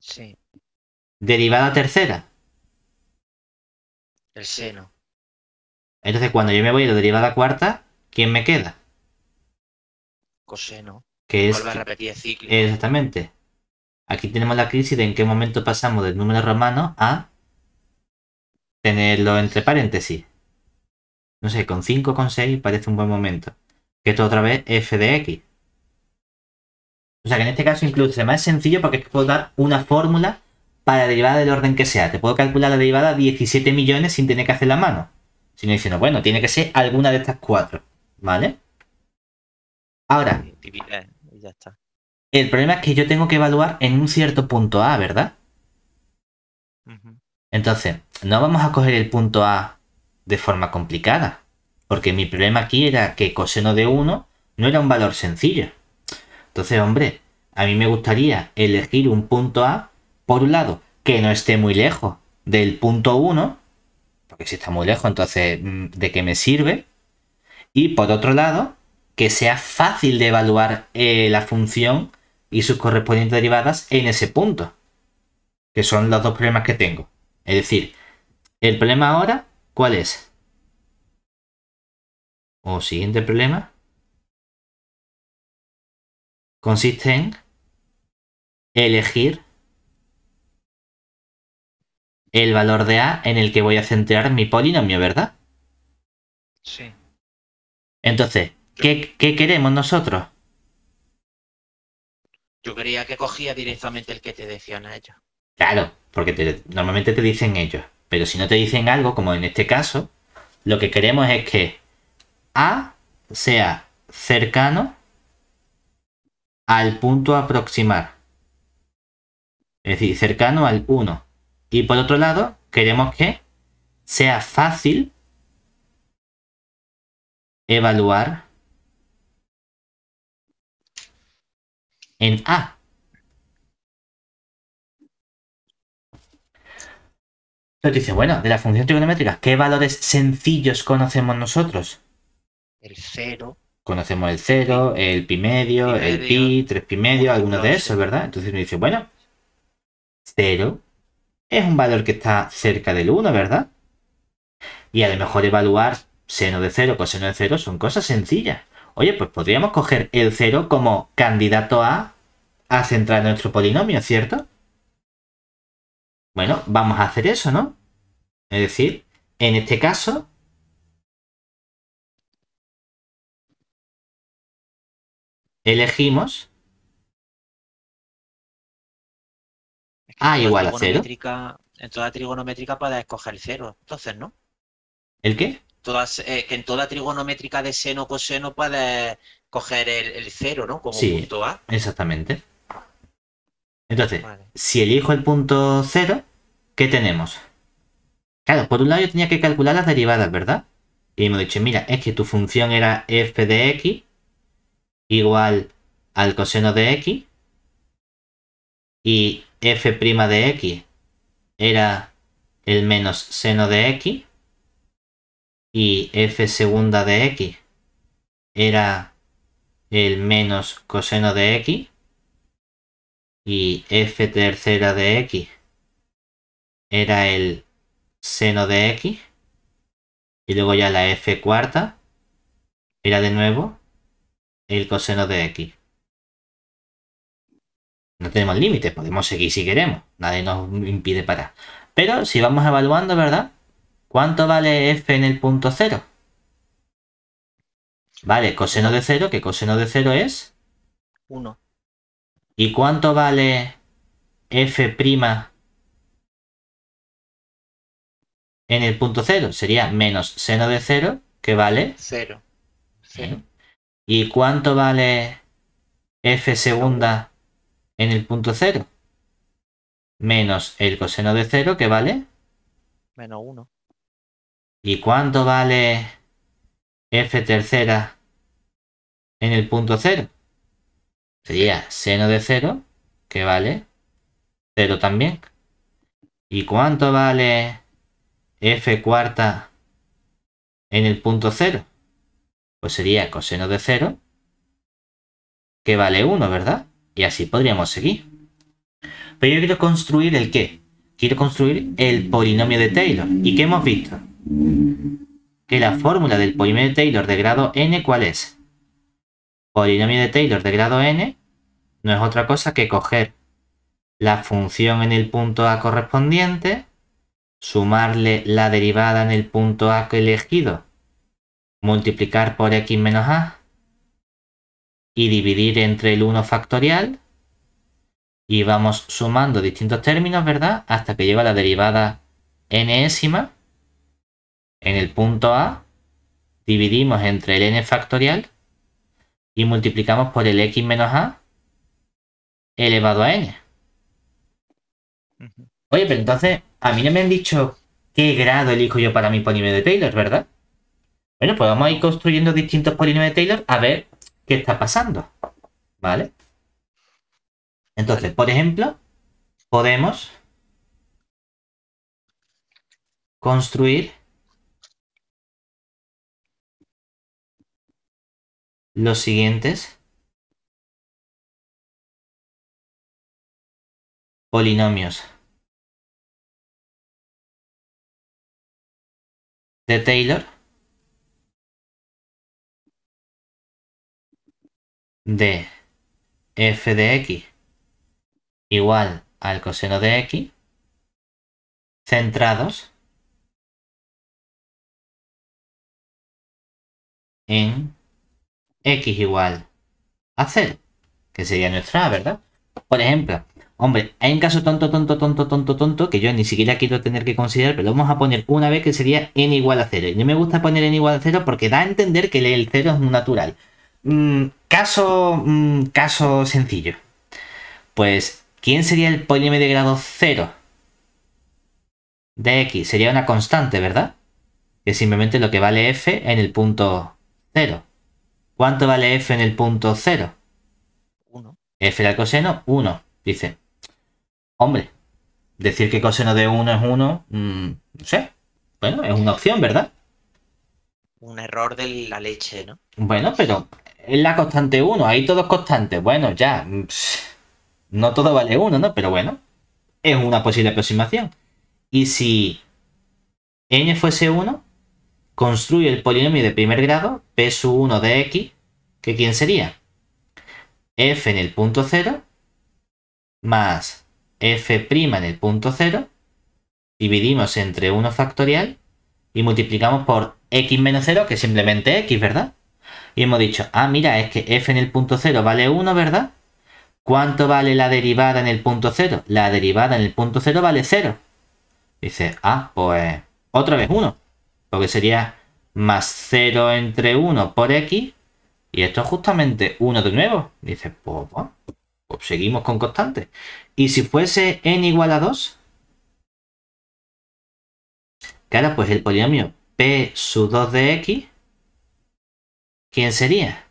Speaker 2: Sí.
Speaker 1: Derivada tercera.
Speaker 2: El seno.
Speaker 1: Entonces, cuando yo me voy a la derivada cuarta, ¿quién me queda?
Speaker 2: Coseno.
Speaker 1: Que es
Speaker 2: Vuelve a repetir el ciclo.
Speaker 1: exactamente. Aquí tenemos la crisis de en qué momento pasamos del número romano a tenerlo entre paréntesis. No sé, con 5 o con 6 parece un buen momento. Que esto otra vez f de x. O sea que en este caso incluso es más sencillo porque es que puedo dar una fórmula para la derivada del orden que sea. Te puedo calcular la derivada 17 millones sin tener que hacer la mano. Sino diciendo, bueno, tiene que ser alguna de estas cuatro. ¿Vale? Ahora,
Speaker 2: Y ya está.
Speaker 1: el problema es que yo tengo que evaluar en un cierto punto A, ¿verdad? Entonces, no vamos a coger el punto A de forma complicada. Porque mi problema aquí era que coseno de 1 no era un valor sencillo. Entonces, hombre, a mí me gustaría elegir un punto A, por un lado, que no esté muy lejos del punto 1, porque si está muy lejos, entonces, ¿de qué me sirve? Y por otro lado, que sea fácil de evaluar la función y sus correspondientes derivadas en ese punto, que son los dos problemas que tengo. Es decir, el problema ahora, ¿cuál es? O siguiente problema, consiste en elegir el valor de A en el que voy a centrar mi polinomio, ¿verdad?
Speaker 2: Sí.
Speaker 1: Entonces, ¿qué queremos nosotros?
Speaker 2: Yo creía que cogía directamente el que te decían a ellos.
Speaker 1: Claro, porque normalmente te dicen ellos, pero si no te dicen algo, como en este caso, lo que queremos es que A sea cercano al punto a aproximar, es decir, cercano al 1. Y por otro lado, queremos que sea fácil evaluar en A. Entonces dice, bueno, de la función trigonométrica, ¿qué valores sencillos conocemos nosotros?
Speaker 2: El 0.
Speaker 1: Conocemos el 0, el pi medio, el pi, 3 pi medio, algunos de esos, ¿verdad? Entonces me dice, bueno, 0 es un valor que está cerca del 1, ¿verdad? Y a lo mejor evaluar seno de 0, coseno de 0 son cosas sencillas. Oye, pues podríamos coger el 0 como candidato a centrar nuestro polinomio, ¿cierto? Bueno, vamos a hacer eso, ¿no? Es decir, en este caso, elegimos A igual a 0.
Speaker 2: En toda trigonométrica puedes escoger el 0. Entonces, ¿no?
Speaker 1: ¿El qué?
Speaker 2: Que en toda trigonométrica de seno coseno puedes coger el 0, ¿no? Como
Speaker 1: Sí,
Speaker 2: punto A.
Speaker 1: exactamente. Entonces,
Speaker 2: Vale.
Speaker 1: si elijo el punto 0, ¿qué tenemos? Claro, por un lado yo tenía que calcular las derivadas, ¿verdad? Y me he dicho, mira, es que tu función era f de x igual al coseno de x y f' de x era el menos seno de x y f segunda de x era el menos coseno de x y f tercera de x era el seno de x y luego ya la f cuarta era de nuevo el coseno de x. No tenemos límites, podemos seguir si queremos, nadie nos impide parar. Pero si vamos evaluando, ¿verdad? ¿Cuánto vale f en el punto 0? Vale, coseno de 0, que coseno de 0 es
Speaker 2: 1.
Speaker 1: ¿Y cuánto vale f' en el punto cero? Sería menos seno de cero, que vale
Speaker 2: 0. 0.
Speaker 1: ¿eh? ¿Y cuánto vale f segunda en el punto cero? Menos el coseno de cero, que vale.
Speaker 2: Menos 1.
Speaker 1: ¿Y cuánto vale f tercera en el punto cero? Sería seno de cero, que vale 0 también. ¿Y cuánto vale f cuarta en el punto cero? Pues sería coseno de cero, que vale 1, ¿verdad? Y así podríamos seguir. Pero yo quiero construir ¿el qué? Quiero construir el polinomio de Taylor. ¿Y qué hemos visto? Que la fórmula del polinomio de Taylor de grado n, ¿cuál es? Polinomio de Taylor de grado n no es otra cosa que coger la función en el punto A correspondiente, sumarle la derivada en el punto A que he elegido, multiplicar por x menos a y dividir entre el 1 factorial, y vamos sumando distintos términos, ¿verdad? Hasta que lleva la derivada nésima en el punto A, dividimos entre el n factorial y multiplicamos por el x menos a elevado a n. Oye, pero entonces a mí no me han dicho qué grado elijo yo para mi polinomio de Taylor, ¿verdad? Bueno, pues vamos a ir construyendo distintos polinomios de Taylor a ver qué está pasando, ¿vale? Entonces, por ejemplo, podemos construir los siguientes polinomios de Taylor de f de x igual al coseno de x centrados en x igual a 0, que sería nuestra A, ¿verdad? Por ejemplo, hombre, hay un caso tonto, que yo ni siquiera quiero tener que considerar, pero lo vamos a poner una vez, que sería n igual a 0. Y no me gusta poner n igual a 0 porque da a entender que el 0 es un natural. Caso sencillo. Pues, ¿quién sería el polinomio de grado 0 de x? Sería una constante, ¿verdad? Que es simplemente lo que vale f en el punto 0. ¿Cuánto vale f en el punto 0?
Speaker 2: 1.
Speaker 1: F al coseno, 1. Dice, hombre, decir que coseno de 1 es 1, no sé. Bueno, es una opción, ¿verdad?
Speaker 2: Un error de la leche, ¿no?
Speaker 1: Bueno, pero es la constante 1, ahí todo es constante. Bueno, ya, no todo vale 1, ¿no? Pero bueno, es una posible aproximación. Y si n fuese 1, construye el polinomio de primer grado, p sub 1 de x, que ¿quién sería? F en el punto 0 más f' en el punto 0, dividimos entre 1 factorial y multiplicamos por x menos 0, que es simplemente x, ¿verdad? Y hemos dicho, ah, mira, es que f en el punto 0 vale 1, ¿verdad? ¿Cuánto vale la derivada en el punto 0? La derivada en el punto 0 vale 0. Dice, ah, pues otra vez 1, porque sería más 0 entre 1 por x, y esto es justamente 1 de nuevo. Dice, pues seguimos con constantes. ¿Y si fuese n igual a 2? Claro, pues el polinomio p sub 2 de x, ¿quién sería?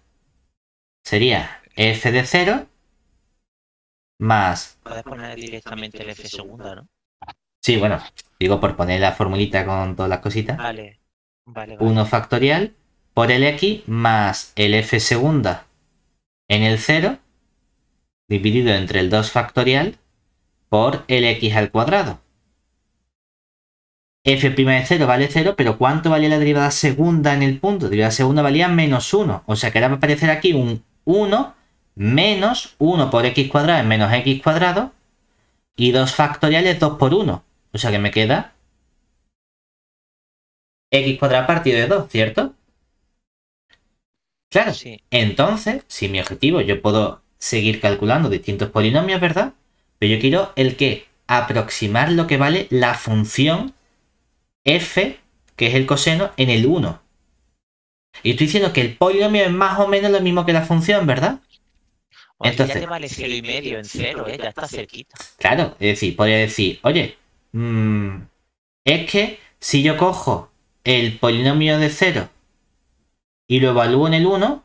Speaker 1: Sería f de 0 más...
Speaker 2: Puedes poner directamente el f segunda, ¿no?
Speaker 1: Sí, bueno, digo por poner la formulita con todas las cositas.
Speaker 2: Vale.
Speaker 1: 1 factorial por el x más el f segunda en el 0 dividido entre el 2 factorial por el x al cuadrado. F' de 0 vale 0, pero ¿cuánto valía la derivada segunda en el punto? La derivada segunda valía menos 1. O sea que ahora va a aparecer aquí un 1 menos 1 por x cuadrado es menos x cuadrado. Y 2 factoriales 2 por 1. O sea que me queda x cuadrado partido de 2, ¿cierto? Claro.
Speaker 2: Sí.
Speaker 1: Entonces, si mi objetivo, yo puedo seguir calculando distintos polinomios, ¿verdad? Pero yo quiero el que aproximar lo que vale la función f, que es el coseno, en el 1. Y estoy diciendo que el polinomio es más o menos lo mismo que la función, ¿verdad?
Speaker 2: O
Speaker 1: Entonces,
Speaker 2: ya te vale 0,5 en 0, ya está cerquita.
Speaker 1: claro, es decir, podría decir, oye, es que si yo cojo el polinomio de 0 y lo evalúo en el 1,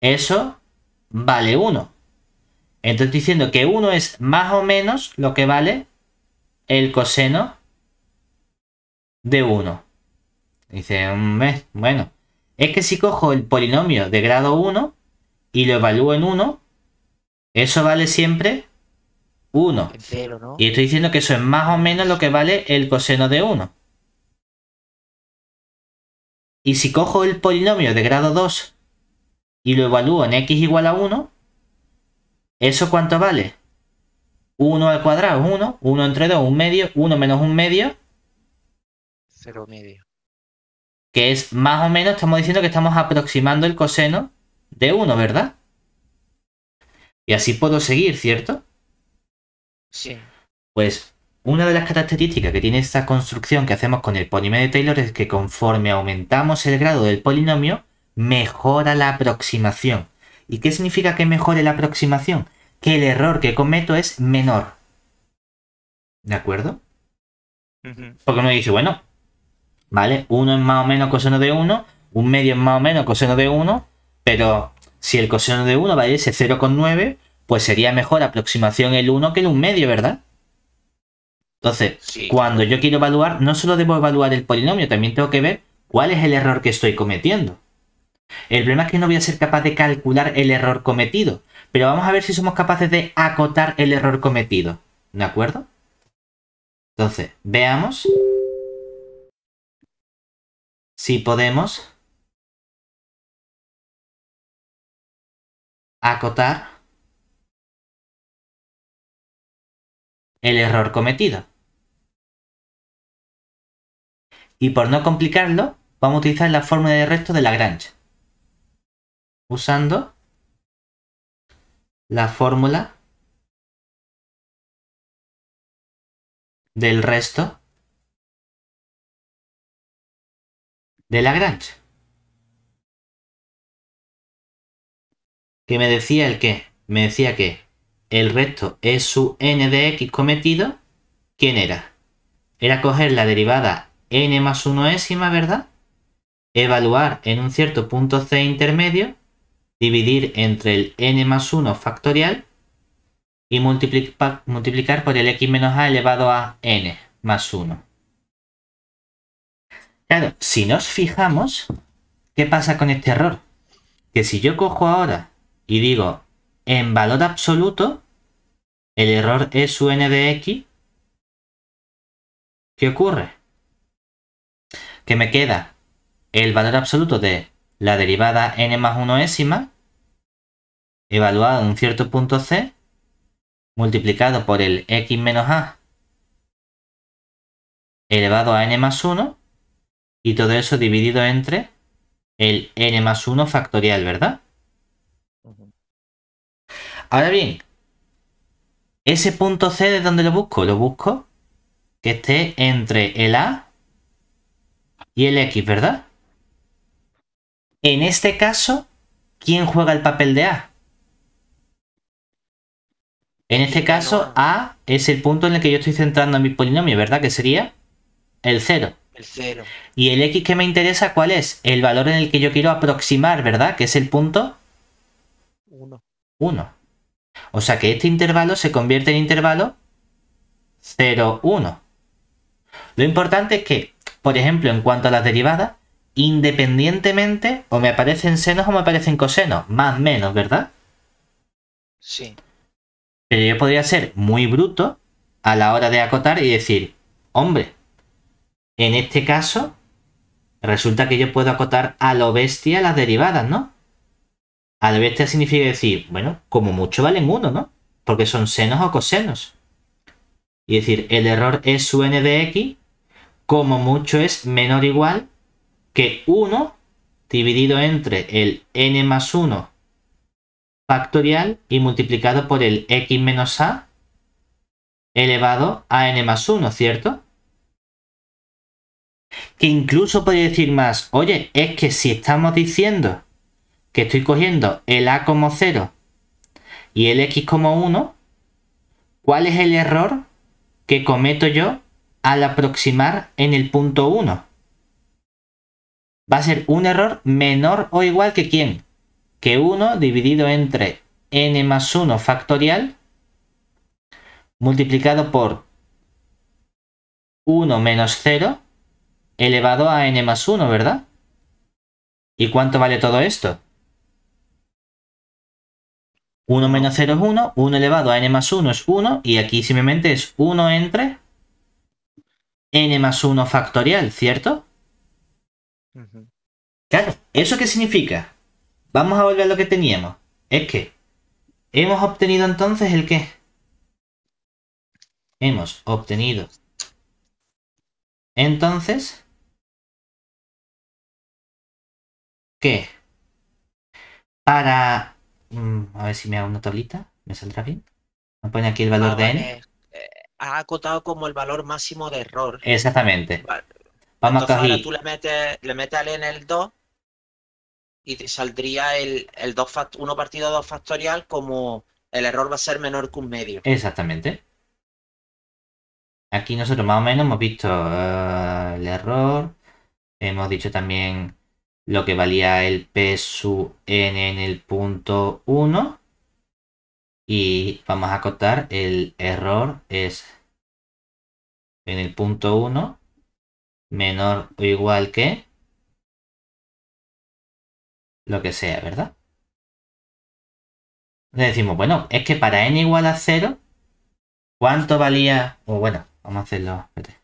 Speaker 1: eso vale 1. Entonces estoy diciendo que 1 es más o menos lo que vale el coseno de 1. Dice, bueno, es que si cojo el polinomio de grado 1 y lo evalúo en 1, eso vale siempre 1.
Speaker 2: En 0, ¿no?
Speaker 1: Y estoy diciendo que eso es más o menos lo que vale el coseno de 1. Y si cojo el polinomio de grado 2 y lo evalúo en x igual a 1, ¿eso cuánto vale? 1 al cuadrado es 1, 1 entre 2 un medio, 1 menos un medio,
Speaker 2: 0,5.
Speaker 1: que es más o menos, estamos diciendo que estamos aproximando el coseno de 1, ¿verdad? Y así puedo seguir, ¿cierto?
Speaker 2: Sí.
Speaker 1: Pues una de las características que tiene esta construcción que hacemos con el polinomio de Taylor es que conforme aumentamos el grado del polinomio, mejora la aproximación. ¿Y qué significa que mejore la aproximación? Que el error que cometo es menor. ¿De acuerdo? Porque uno dice, bueno, vale, 1 es más o menos coseno de 1, un medio es más o menos coseno de 1, pero si el coseno de 1 valiese 0,9, pues sería mejor aproximación el 1 que el 1 medio, ¿verdad? Entonces,
Speaker 2: Sí.
Speaker 1: Cuando yo quiero evaluar, no solo debo evaluar el polinomio, también tengo que ver cuál es el error que estoy cometiendo. El problema es que no voy a ser capaz de calcular el error cometido, pero vamos a ver si somos capaces de acotar el error cometido. ¿De acuerdo? Entonces, veamos si podemos acotar el error cometido. Y por no complicarlo, vamos a utilizar la fórmula de resto de Lagrange. Usando la fórmula del resto de Lagrange. ¿Qué me decía el qué? Me decía que el resto es su n de x cometido. ¿Quién era? Era coger la derivada n más 1ésima, ¿verdad? Evaluar en un cierto punto c intermedio, dividir entre el n más 1 factorial y multiplicar por el x menos a elevado a n más 1. Claro, si nos fijamos, ¿qué pasa con este error? Que si yo cojo ahora y digo en valor absoluto, el error es su n de x, ¿qué ocurre? Que me queda el valor absoluto de la derivada n más 1ésima evaluado en un cierto punto c multiplicado por el x menos a elevado a n más 1 y todo eso dividido entre el n más 1 factorial, ¿verdad? Ahora bien, ese punto c, ¿de dónde lo busco? Lo busco que esté entre el a y el x, ¿verdad? En este caso, ¿quién juega el papel de a? En este caso, a es el punto en el que yo estoy centrando mi polinomio, ¿verdad? Que sería el 0.
Speaker 2: El 0.
Speaker 1: Y el x que me interesa, ¿cuál es? El valor en el que yo quiero aproximar, ¿verdad? Que es el punto
Speaker 2: 1.
Speaker 1: 1. O sea que este intervalo se convierte en intervalo 0, 1. Lo importante es que, por ejemplo, en cuanto a las derivadas, independientemente o me aparecen senos o me aparecen cosenos, más o menos, ¿verdad?
Speaker 2: Sí.
Speaker 1: Pero yo podría ser muy bruto a la hora de acotar y decir, hombre, en este caso, resulta que yo puedo acotar a lo bestia las derivadas, ¿no? A lo bestia significa decir, bueno, como mucho valen 1, ¿no? Porque son senos o cosenos. Y decir, el error es su n de x, como mucho es menor o igual que 1 dividido entre el n más 1 factorial y multiplicado por el x menos a elevado a n más 1, ¿cierto? Que incluso podría decir más, oye, es que si estamos diciendo que estoy cogiendo el a como 0 y el x como 1, ¿cuál es el error que cometo yo al aproximar en el punto 1? Va a ser un error menor o igual que ¿quién? Que 1 dividido entre n más 1 factorial multiplicado por 1 menos 0 elevado a n más 1, ¿verdad? ¿Y cuánto vale todo esto? 1 menos 0 es 1, 1 elevado a n más 1 es 1, y aquí simplemente es 1 entre n más 1 factorial, ¿cierto? Claro, ¿eso qué significa? Vamos a volver a lo que teníamos. Es que hemos obtenido entonces ¿el qué? Hemos obtenido entonces que para... a ver si me hago una tablita. ¿Me saldrá bien? Me pone aquí el valor de n.
Speaker 2: Ha acotado como el valor máximo de error.
Speaker 1: Exactamente.
Speaker 2: Vale.
Speaker 1: Vamos
Speaker 2: Entonces
Speaker 1: a coger...
Speaker 2: ahora tú le metes al n el 2 y te saldría el 1 partido 2 factorial como el error va a ser menor que un medio.
Speaker 1: Exactamente. Aquí nosotros más o menos hemos visto el error. Hemos dicho también lo que valía el p sub n en el punto 1. Y vamos a acotar el error es en el punto 1 menor o igual que lo que sea, ¿verdad? Le decimos, bueno, es que para n igual a 0, ¿cuánto valía? O bueno, vamos a hacerlo. Espérate.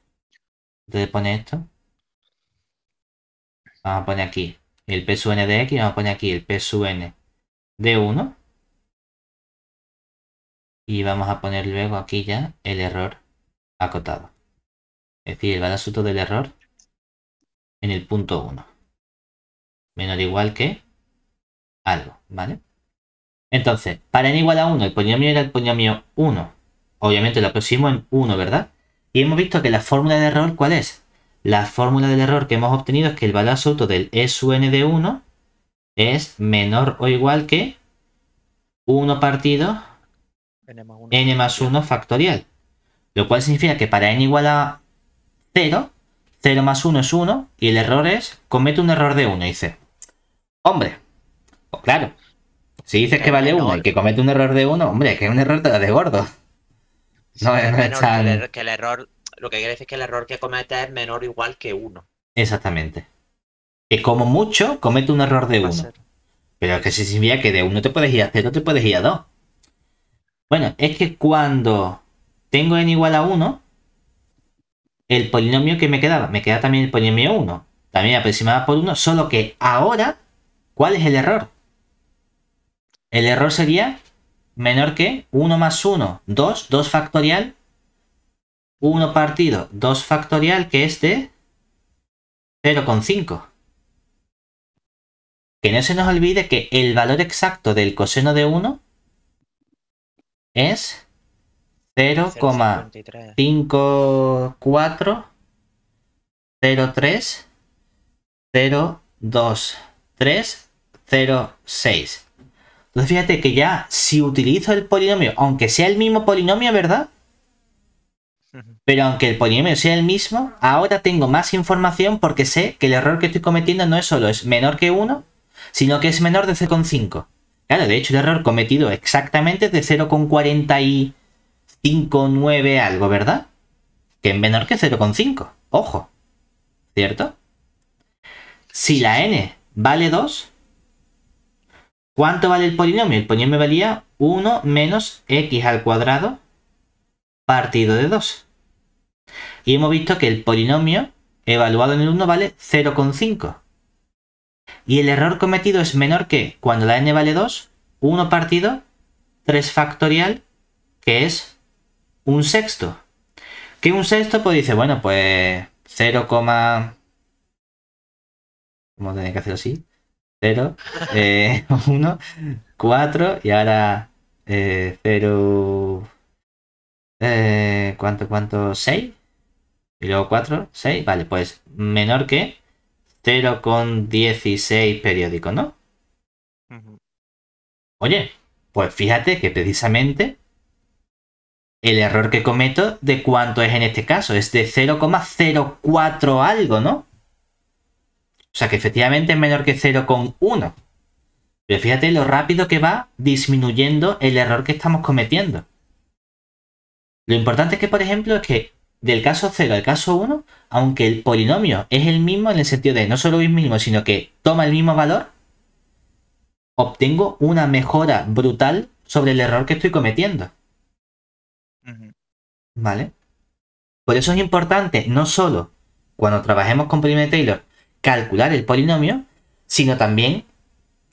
Speaker 1: Antes de poner esto, vamos a poner aquí el p sub n de x, vamos a poner aquí el p sub n de 1. Y vamos a poner luego aquí ya el error acotado. Es decir, el valor absoluto del error en el punto 1. Menor o igual que algo, ¿vale? Entonces, para n igual a 1, el polinomio era el polinomio 1. Obviamente lo aproximo en 1, ¿verdad? Y hemos visto que la fórmula de error, ¿cuál es? La fórmula del error que hemos obtenido es que el valor absoluto del e sub n de 1 es menor o igual que 1 partido n más 1 factorial. Lo cual significa que para n igual a 0, 0 más 1 es 1, y el error es, comete un error de 1. Y dice, hombre, pues claro, si dices que vale 1 y que comete un error de 1, hombre, que es un error de gordo.
Speaker 2: No es menor tan... que el error, lo que quiere decir es que el error que comete es menor o igual que 1.
Speaker 1: Exactamente. Que como mucho comete un error de 1. Pero es que si significa que de 1 te puedes ir a 0, te puedes ir a 2. Bueno, es que cuando tengo n igual a 1, el polinomio que me quedaba también el polinomio 1. También aproximada por 1, solo que ahora, ¿cuál es el error? El error sería menor que 1 más 1, 2, 2 factorial, 1 partido 2 factorial, que es de 0,5. Que no se nos olvide que el valor exacto del coseno de 1 es 0,5403023006. Entonces fíjate que ya si utilizo el polinomio, aunque sea el mismo polinomio, ¿verdad? Pero aunque el polinomio sea el mismo, ahora tengo más información porque sé que el error que estoy cometiendo no es solo es menor que 1, sino que es menor de 0,5. Claro, de hecho el error cometido exactamente es de 0,45,9 algo, ¿verdad? Que es menor que 0,5. Ojo. ¿Cierto? Si la n vale 2, ¿cuánto vale el polinomio? El polinomio valía 1 menos x al cuadrado partido de 2. Y hemos visto que el polinomio evaluado en el 1 vale 0,5. Y el error cometido es menor que, cuando la n vale 2, 1 partido 3 factorial, que es un sexto. ¿Qué es un sexto? Pues dice, bueno, pues 0, ¿cómo tenéis que hacerlo así? 0, 1, 4 y ahora 0, ¿cuánto? 6 y luego 4, 6, vale, pues menor que 0,16 periódico, ¿no?
Speaker 2: Ujú.
Speaker 1: Oye, pues fíjate que precisamente el error que cometo de cuánto es en este caso, es de 0,04 algo, ¿no? O sea que efectivamente es menor que 0,1. Pero fíjate lo rápido que va disminuyendo el error que estamos cometiendo. Lo importante es que, por ejemplo, es que del caso 0 al caso 1, aunque el polinomio es el mismo en el sentido de no solo es mismo, sino que toma el mismo valor, obtengo una mejora brutal sobre el error que estoy cometiendo.
Speaker 2: Ujú.
Speaker 1: ¿Vale? Por eso es importante no solo cuando trabajemos con polinomio de Taylor calcular el polinomio, sino también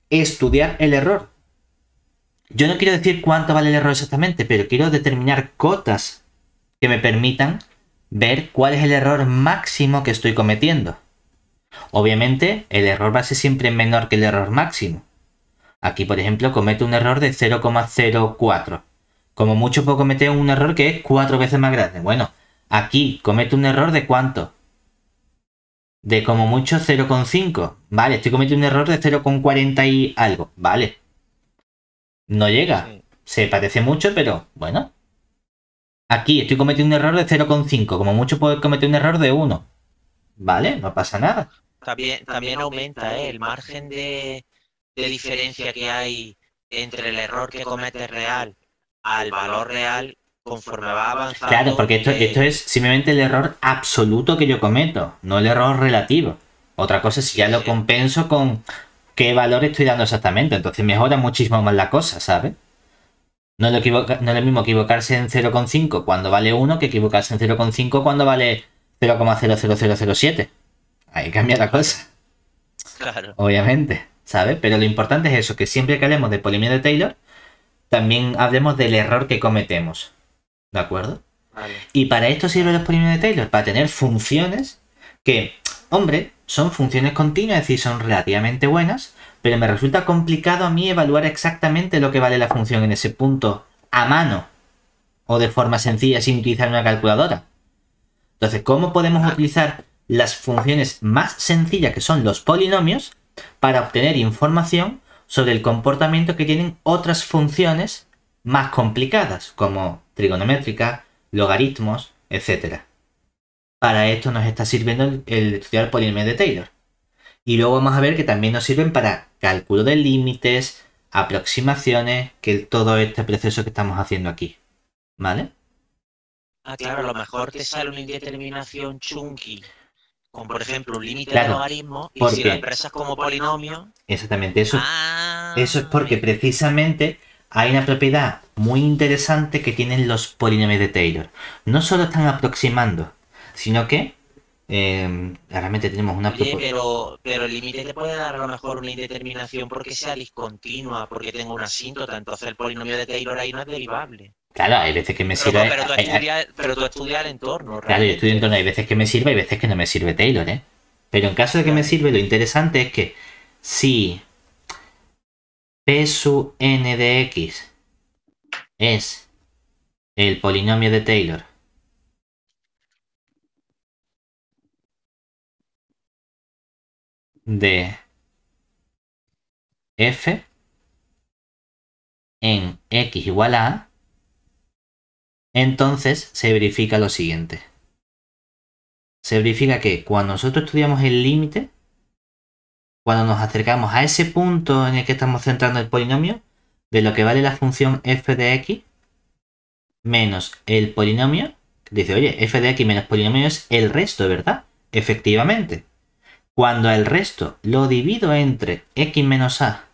Speaker 1: estudiar el error. Yo no quiero decir cuánto vale el error exactamente, pero quiero determinar cotas que me permitan ver cuál es el error máximo que estoy cometiendo. Obviamente, el error va a ser siempre menor que el error máximo. Aquí, por ejemplo, cometo un error de 0,04. Como mucho puedo cometer un error que es 4 veces más grande. Bueno, aquí cometo un error de ¿cuánto? De como mucho 0,5. Vale, estoy cometiendo un error de 0,40 y algo. Vale, no llega.
Speaker 2: Sí.
Speaker 1: Se parece mucho, pero bueno. Aquí estoy cometiendo un error de 0,5. Como mucho puedo cometer un error de 1. Vale, no pasa nada.
Speaker 2: También aumenta, el margen de diferencia que hay entre el error que cometes real al valor real conforme va
Speaker 1: Claro,
Speaker 2: avanzando.
Speaker 1: porque esto es simplemente el error absoluto que yo cometo, no el error relativo. Otra cosa es si
Speaker 2: Sí,
Speaker 1: ya lo
Speaker 2: sí,
Speaker 1: compenso con qué valor estoy dando exactamente. Entonces mejora muchísimo más la cosa, ¿sabes? No es lo mismo equivocarse en 0,5 cuando vale 1 que equivocarse en 0,5 cuando vale 0,00007. Ahí cambia la
Speaker 2: claro,
Speaker 1: cosa,
Speaker 2: claro.
Speaker 1: obviamente, ¿sabes? Pero lo importante es eso, que siempre que hablemos de polinomio de Taylor, también hablemos del error que cometemos, ¿de acuerdo?
Speaker 2: Vale,
Speaker 1: Y para esto sirven
Speaker 2: vale.
Speaker 1: los polinomios de Taylor, para tener funciones que, hombre, son funciones continuas, es decir, son relativamente buenas, pero me resulta complicado a mí evaluar exactamente lo que vale la función en ese punto a mano o de forma sencilla sin utilizar una calculadora. Entonces, ¿cómo podemos
Speaker 2: Ah,
Speaker 1: utilizar las funciones más sencillas que son los polinomios para obtener información sobre el comportamiento que tienen otras funciones más complicadas, como trigonométrica, logaritmos, etcétera? Para esto nos está sirviendo el estudiar polinomios de Taylor. Y luego vamos a ver que también nos sirven para cálculo de límites, aproximaciones, que todo este proceso que estamos haciendo aquí. ¿Vale?
Speaker 2: claro, a lo mejor te sale una indeterminación chunky, como por ejemplo un límite de
Speaker 1: Claro,
Speaker 2: logaritmo, y si lo
Speaker 1: porque
Speaker 2: expresas como polinomio,
Speaker 1: exactamente eso es porque
Speaker 2: amigo.
Speaker 1: precisamente hay una propiedad muy interesante que tienen los polinomios de Taylor. No solo están aproximando, sino que realmente tenemos una
Speaker 2: Oye,
Speaker 1: propiedad.
Speaker 2: pero el límite te puede dar a lo mejor una indeterminación porque sea discontinua, porque tenga una asíntota, entonces el polinomio de Taylor ahí no es derivable.
Speaker 1: Claro, hay veces que me
Speaker 2: Pero,
Speaker 1: sirve.
Speaker 2: pero tú estudias el entorno,
Speaker 1: Claro, yo estudio en
Speaker 2: realmente.
Speaker 1: torno, hay veces que me sirve, hay veces que no me sirve Taylor, ¿eh? Pero en caso de que me
Speaker 2: Ya,
Speaker 1: sirve, lo interesante es que si P sub n de x es el polinomio de Taylor de f en x igual a A, entonces se verifica lo siguiente. Se verifica que cuando nosotros estudiamos el límite, cuando nos acercamos a ese punto en el que estamos centrando el polinomio, de lo que vale la función f de x menos el polinomio, dice, oye, f de x menos polinomio es el resto, ¿verdad? Efectivamente. Cuando el resto lo divido entre x menos a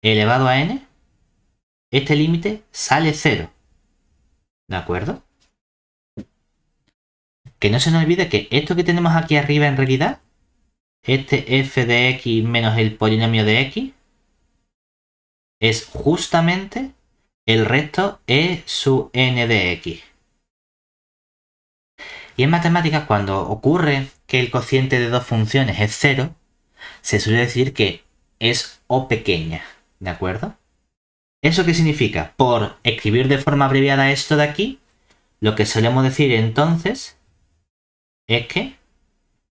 Speaker 1: elevado a n, este límite sale 0. ¿De acuerdo? Que no se nos olvide que esto que tenemos aquí arriba en realidad, este f de x menos el polinomio de x, es justamente el resto e sub n de x. Y en matemáticas, cuando ocurre que el cociente de dos funciones es 0, se suele decir que es O pequeña, ¿de acuerdo? ¿Eso qué significa? Por escribir de forma abreviada esto de aquí, lo que solemos decir entonces es que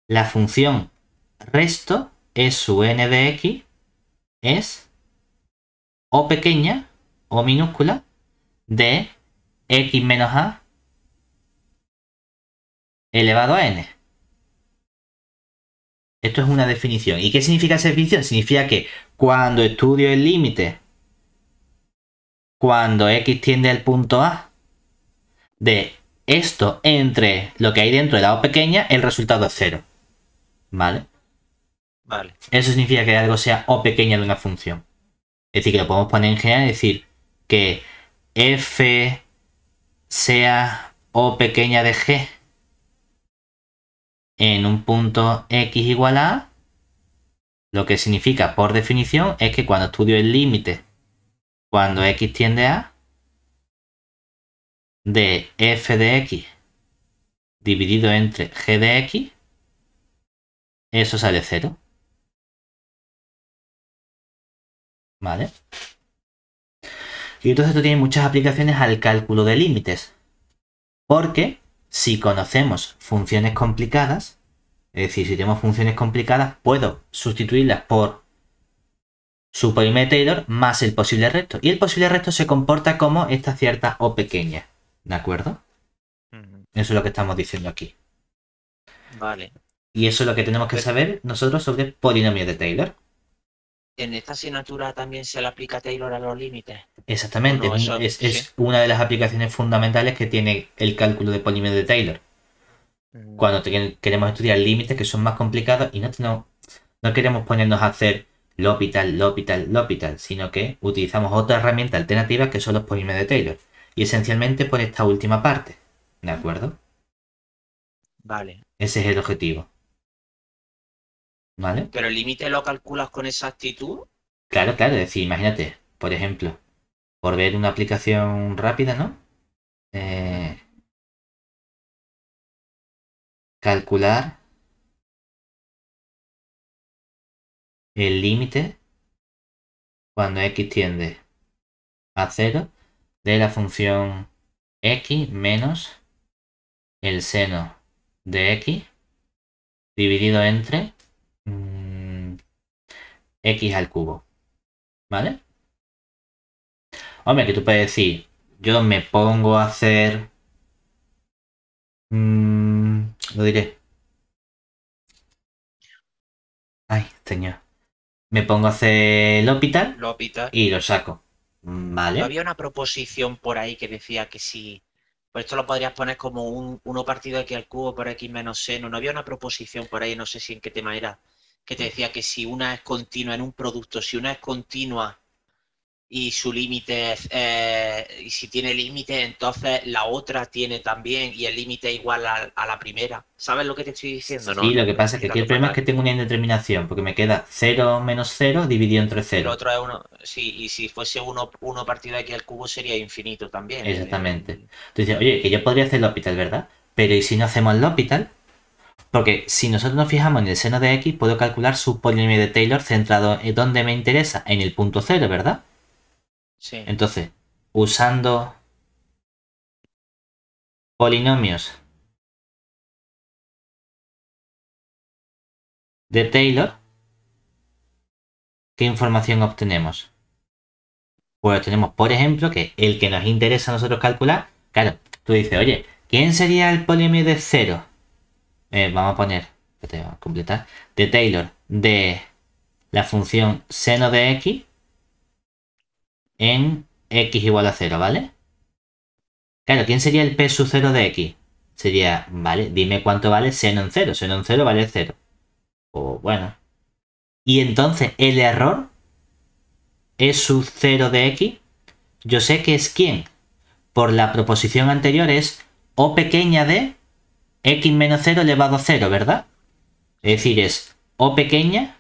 Speaker 1: la función resto es su n de x es O pequeña, O minúscula, de x menos a elevado a n. Esto es una definición. ¿Y qué significa esa definición? Significa que cuando estudio el límite, cuando x tiende al punto A, de esto entre lo que hay dentro de la O pequeña, el resultado es 0. ¿Vale?
Speaker 2: Vale.
Speaker 1: Eso significa que algo sea O pequeña de una función. Es decir, que lo podemos poner en general y decir que f sea O pequeña de g en un punto x igual a A, lo que significa por definición es que cuando estudio el límite, cuando x tiende a, de f de x dividido entre g de x, eso sale 0. ¿Vale? Y entonces esto tiene muchas aplicaciones al cálculo de límites. Porque si conocemos funciones complicadas, es decir, si tenemos funciones complicadas, puedo sustituirlas por su polímero de Taylor más el posible resto. Y el posible resto se comporta como esta cierta O pequeña. ¿De acuerdo? Eso es lo que estamos diciendo aquí.
Speaker 2: Vale.
Speaker 1: Y eso es lo que tenemos que saber nosotros sobre polinomios de Taylor.
Speaker 2: ¿En esta asignatura también se le aplica Taylor a los límites?
Speaker 1: Exactamente.
Speaker 2: No, eso,
Speaker 1: es
Speaker 2: sí.
Speaker 1: una de las aplicaciones fundamentales que tiene el cálculo de polinomios de Taylor. Cuando queremos estudiar límites que son más complicados y no queremos ponernos a hacer L'Hopital, sino que utilizamos otra herramienta alternativa que son los polinomios de Taylor. Y esencialmente por esta última parte. ¿De acuerdo?
Speaker 2: Vale.
Speaker 1: Ese es el objetivo. ¿Vale?
Speaker 2: ¿Pero el límite lo calculas con exactitud?
Speaker 1: Claro, es decir, imagínate, por ejemplo, por ver una aplicación rápida, ¿no? Calcular el límite cuando x tiende a 0 de la función x menos el seno de x dividido entre x al cubo. ¿Vale? Hombre, que tú puedes decir, yo me pongo a hacer... lo diré. Ay, señor. Me pongo a hacer L'Hopital y lo saco. ¿Vale?
Speaker 2: No había una proposición por ahí que decía que si... Pues esto lo podrías poner como 1 partido de x al cubo por x menos seno. No había una proposición por ahí, no sé si en qué tema era, que te decía que si una es continua en un producto, si una es continua y su límite y si tiene límite, entonces la otra tiene también y el límite es igual a la primera. ¿Sabes lo que te estoy diciendo?
Speaker 1: Sí, lo que pasa es que aquí el problema es que tengo una indeterminación, porque me queda 0 menos 0 dividido entre 0.
Speaker 2: El otro es 1, sí, y si fuese 1 partido de x al cubo sería infinito también.
Speaker 1: Exactamente. Entonces, oye, que yo podría hacer L'Hopital, ¿verdad? Pero ¿y si no hacemos L'Hopital? Porque si nosotros nos fijamos en el seno de x, puedo calcular su polinomio de Taylor centrado en donde me interesa, en el punto 0, ¿verdad?
Speaker 2: Sí.
Speaker 1: Entonces, usando polinomios de Taylor, ¿qué información obtenemos? Pues tenemos, por ejemplo, que el que nos interesa a nosotros calcular, claro, tú dices, oye, ¿quién sería el polinomio de 0? Vamos a poner, vamos a completar, de Taylor, de la función seno de x en x igual a 0, ¿vale? Claro, ¿quién sería el p sub 0 de x? Sería, vale, dime cuánto vale seno en 0. Seno en 0 vale 0. O bueno. Y entonces, el error es sub 0 de x. Yo sé que es quién. Por la proposición anterior es O pequeña de x menos 0 elevado a 0, ¿verdad? Es decir, es O pequeña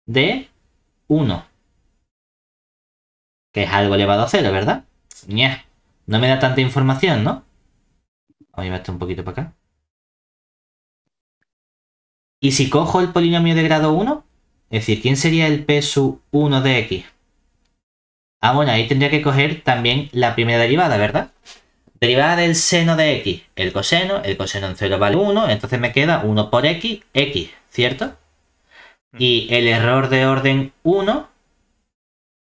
Speaker 1: de 1. Que es algo elevado a 0, ¿verdad? Ña. No me da tanta información, ¿no? Voy a llevar esto un poquito para acá. Y si cojo el polinomio de grado 1, es decir, ¿quién sería el p sub 1 de x? Ah, bueno, ahí tendría que coger también la primera derivada, ¿verdad? Derivada del seno de x, el coseno en 0 vale 1, entonces me queda 1 por x, ¿cierto? Y el error de orden 1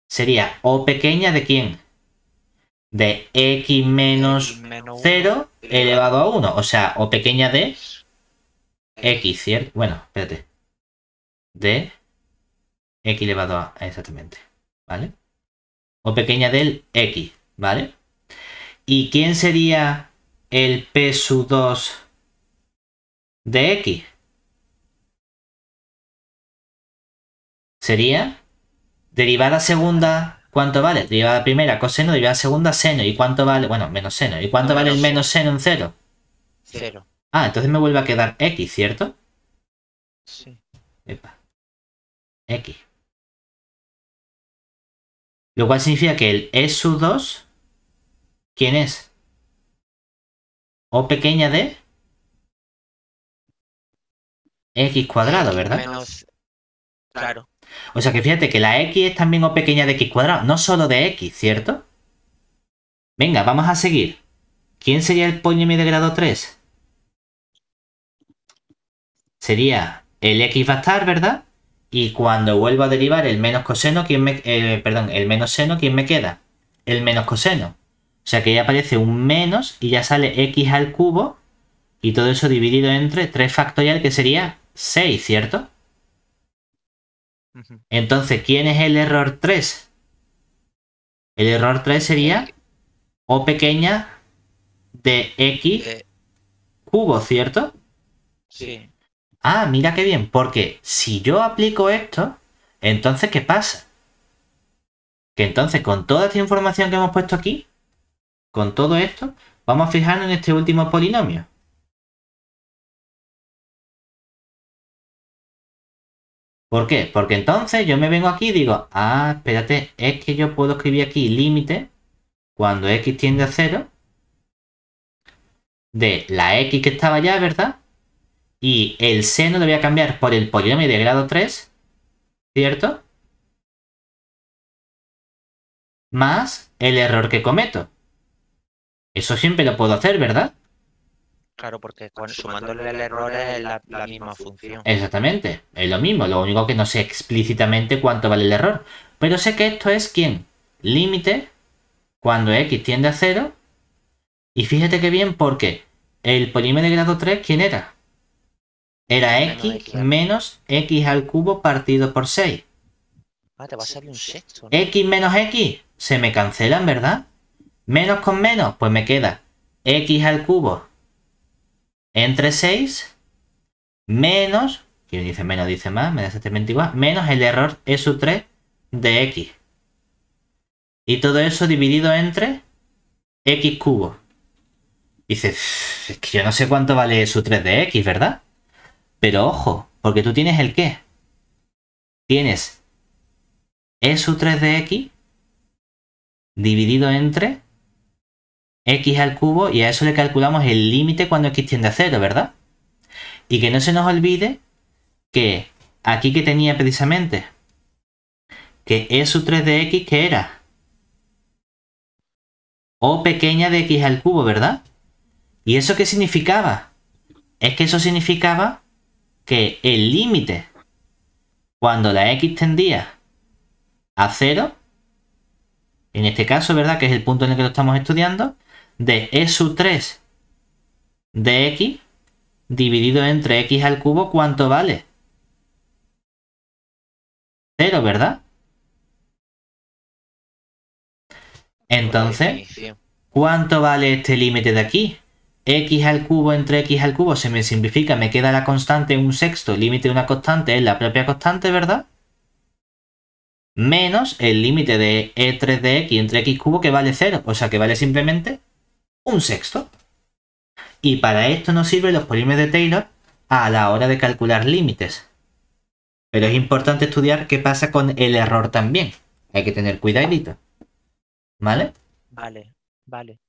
Speaker 1: sería O pequeña ¿de quién? De x menos 0 elevado a 1, o sea, O pequeña de x, ¿cierto? Bueno, espérate. De x elevado a, exactamente, ¿vale? O pequeña del x, ¿vale? ¿Y quién sería el p sub 2 de x? Sería derivada segunda, ¿cuánto vale? Derivada primera, coseno, derivada segunda, seno. ¿Y cuánto vale? Bueno, menos seno. ¿Y cuánto vale el menos seno en 0?
Speaker 2: 0.
Speaker 1: Ah, entonces me vuelve a quedar x, ¿cierto?
Speaker 2: Sí.
Speaker 1: Epa. X. Lo cual significa que el e sub 2, ¿quién es? O pequeña de x cuadrado, ¿verdad?
Speaker 2: Menos... Claro.
Speaker 1: O sea que fíjate que la x es también O pequeña de x cuadrado, no solo de x, ¿cierto? Venga, vamos a seguir. ¿Quién sería el polinomio de grado 3? Sería el x va a estar, ¿verdad? Y cuando vuelvo a derivar el menos coseno, el menos seno, ¿quién me queda? El menos coseno. O sea que ya aparece un menos y ya sale x al cubo y todo eso dividido entre 3 factorial que sería 6, ¿cierto? Entonces, ¿quién es el error 3? El error 3 sería O pequeña de x cubo, ¿cierto?
Speaker 2: Sí.
Speaker 1: Ah, mira qué bien, porque si yo aplico esto, entonces ¿qué pasa? Que entonces con toda esta información que hemos puesto aquí, con todo esto, vamos a fijarnos en este último polinomio. ¿Por qué? Porque entonces yo me vengo aquí y digo, ah, espérate, es que yo puedo escribir aquí límite cuando x tiende a 0 de la x que estaba ya, ¿verdad? Y el seno lo voy a cambiar por el polinomio de grado 3, ¿cierto? Más el error que cometo. Eso siempre lo puedo hacer, ¿verdad?
Speaker 2: Claro, porque sumándole el error es la misma función.
Speaker 1: Exactamente, es lo mismo, lo único que no sé explícitamente cuánto vale el error. Pero sé que esto es ¿quién? Límite cuando x tiende a 0. Y fíjate que bien porque el polinomio de grado 3, ¿quién era? Era x menos x al cubo partido por 6.
Speaker 2: Ah, te va a salir un sexto, ¿no?
Speaker 1: X menos x se me cancelan, ¿verdad? Menos con menos, pues me queda x al cubo entre 6 menos, quien dice menos dice más, me da exactamente igual, menos el error e sub 3 de x. Y todo eso dividido entre x cubo. Dices, es que yo no sé cuánto vale e sub 3 de x, ¿verdad? Pero ojo, porque tú tienes el qué. Tienes e sub 3 de x dividido entre x al cubo y a eso le calculamos el límite cuando x tiende a 0, ¿verdad? Y que no se nos olvide que aquí que tenía precisamente que e sub 3 de x, ¿qué era? O pequeña de x al cubo, ¿verdad? ¿Y eso qué significaba? Es que eso significaba que el límite cuando la x tendía a 0, en este caso, ¿verdad? Que es el punto en el que lo estamos estudiando, de e sub 3 de x dividido entre x al cubo, ¿cuánto vale? 0, ¿verdad? Entonces, ¿cuánto vale este límite de aquí? X al cubo entre x al cubo se me simplifica, me queda la constante en un sexto, el límite de una constante es la propia constante, ¿verdad? Menos el límite de e3 de x entre x cubo que vale 0, o sea que vale simplemente un sexto. Y para esto nos sirven los polinomios de Taylor a la hora de calcular límites. Pero es importante estudiar qué pasa con el error también. Hay que tener cuidadito. ¿Vale?
Speaker 2: Vale, vale.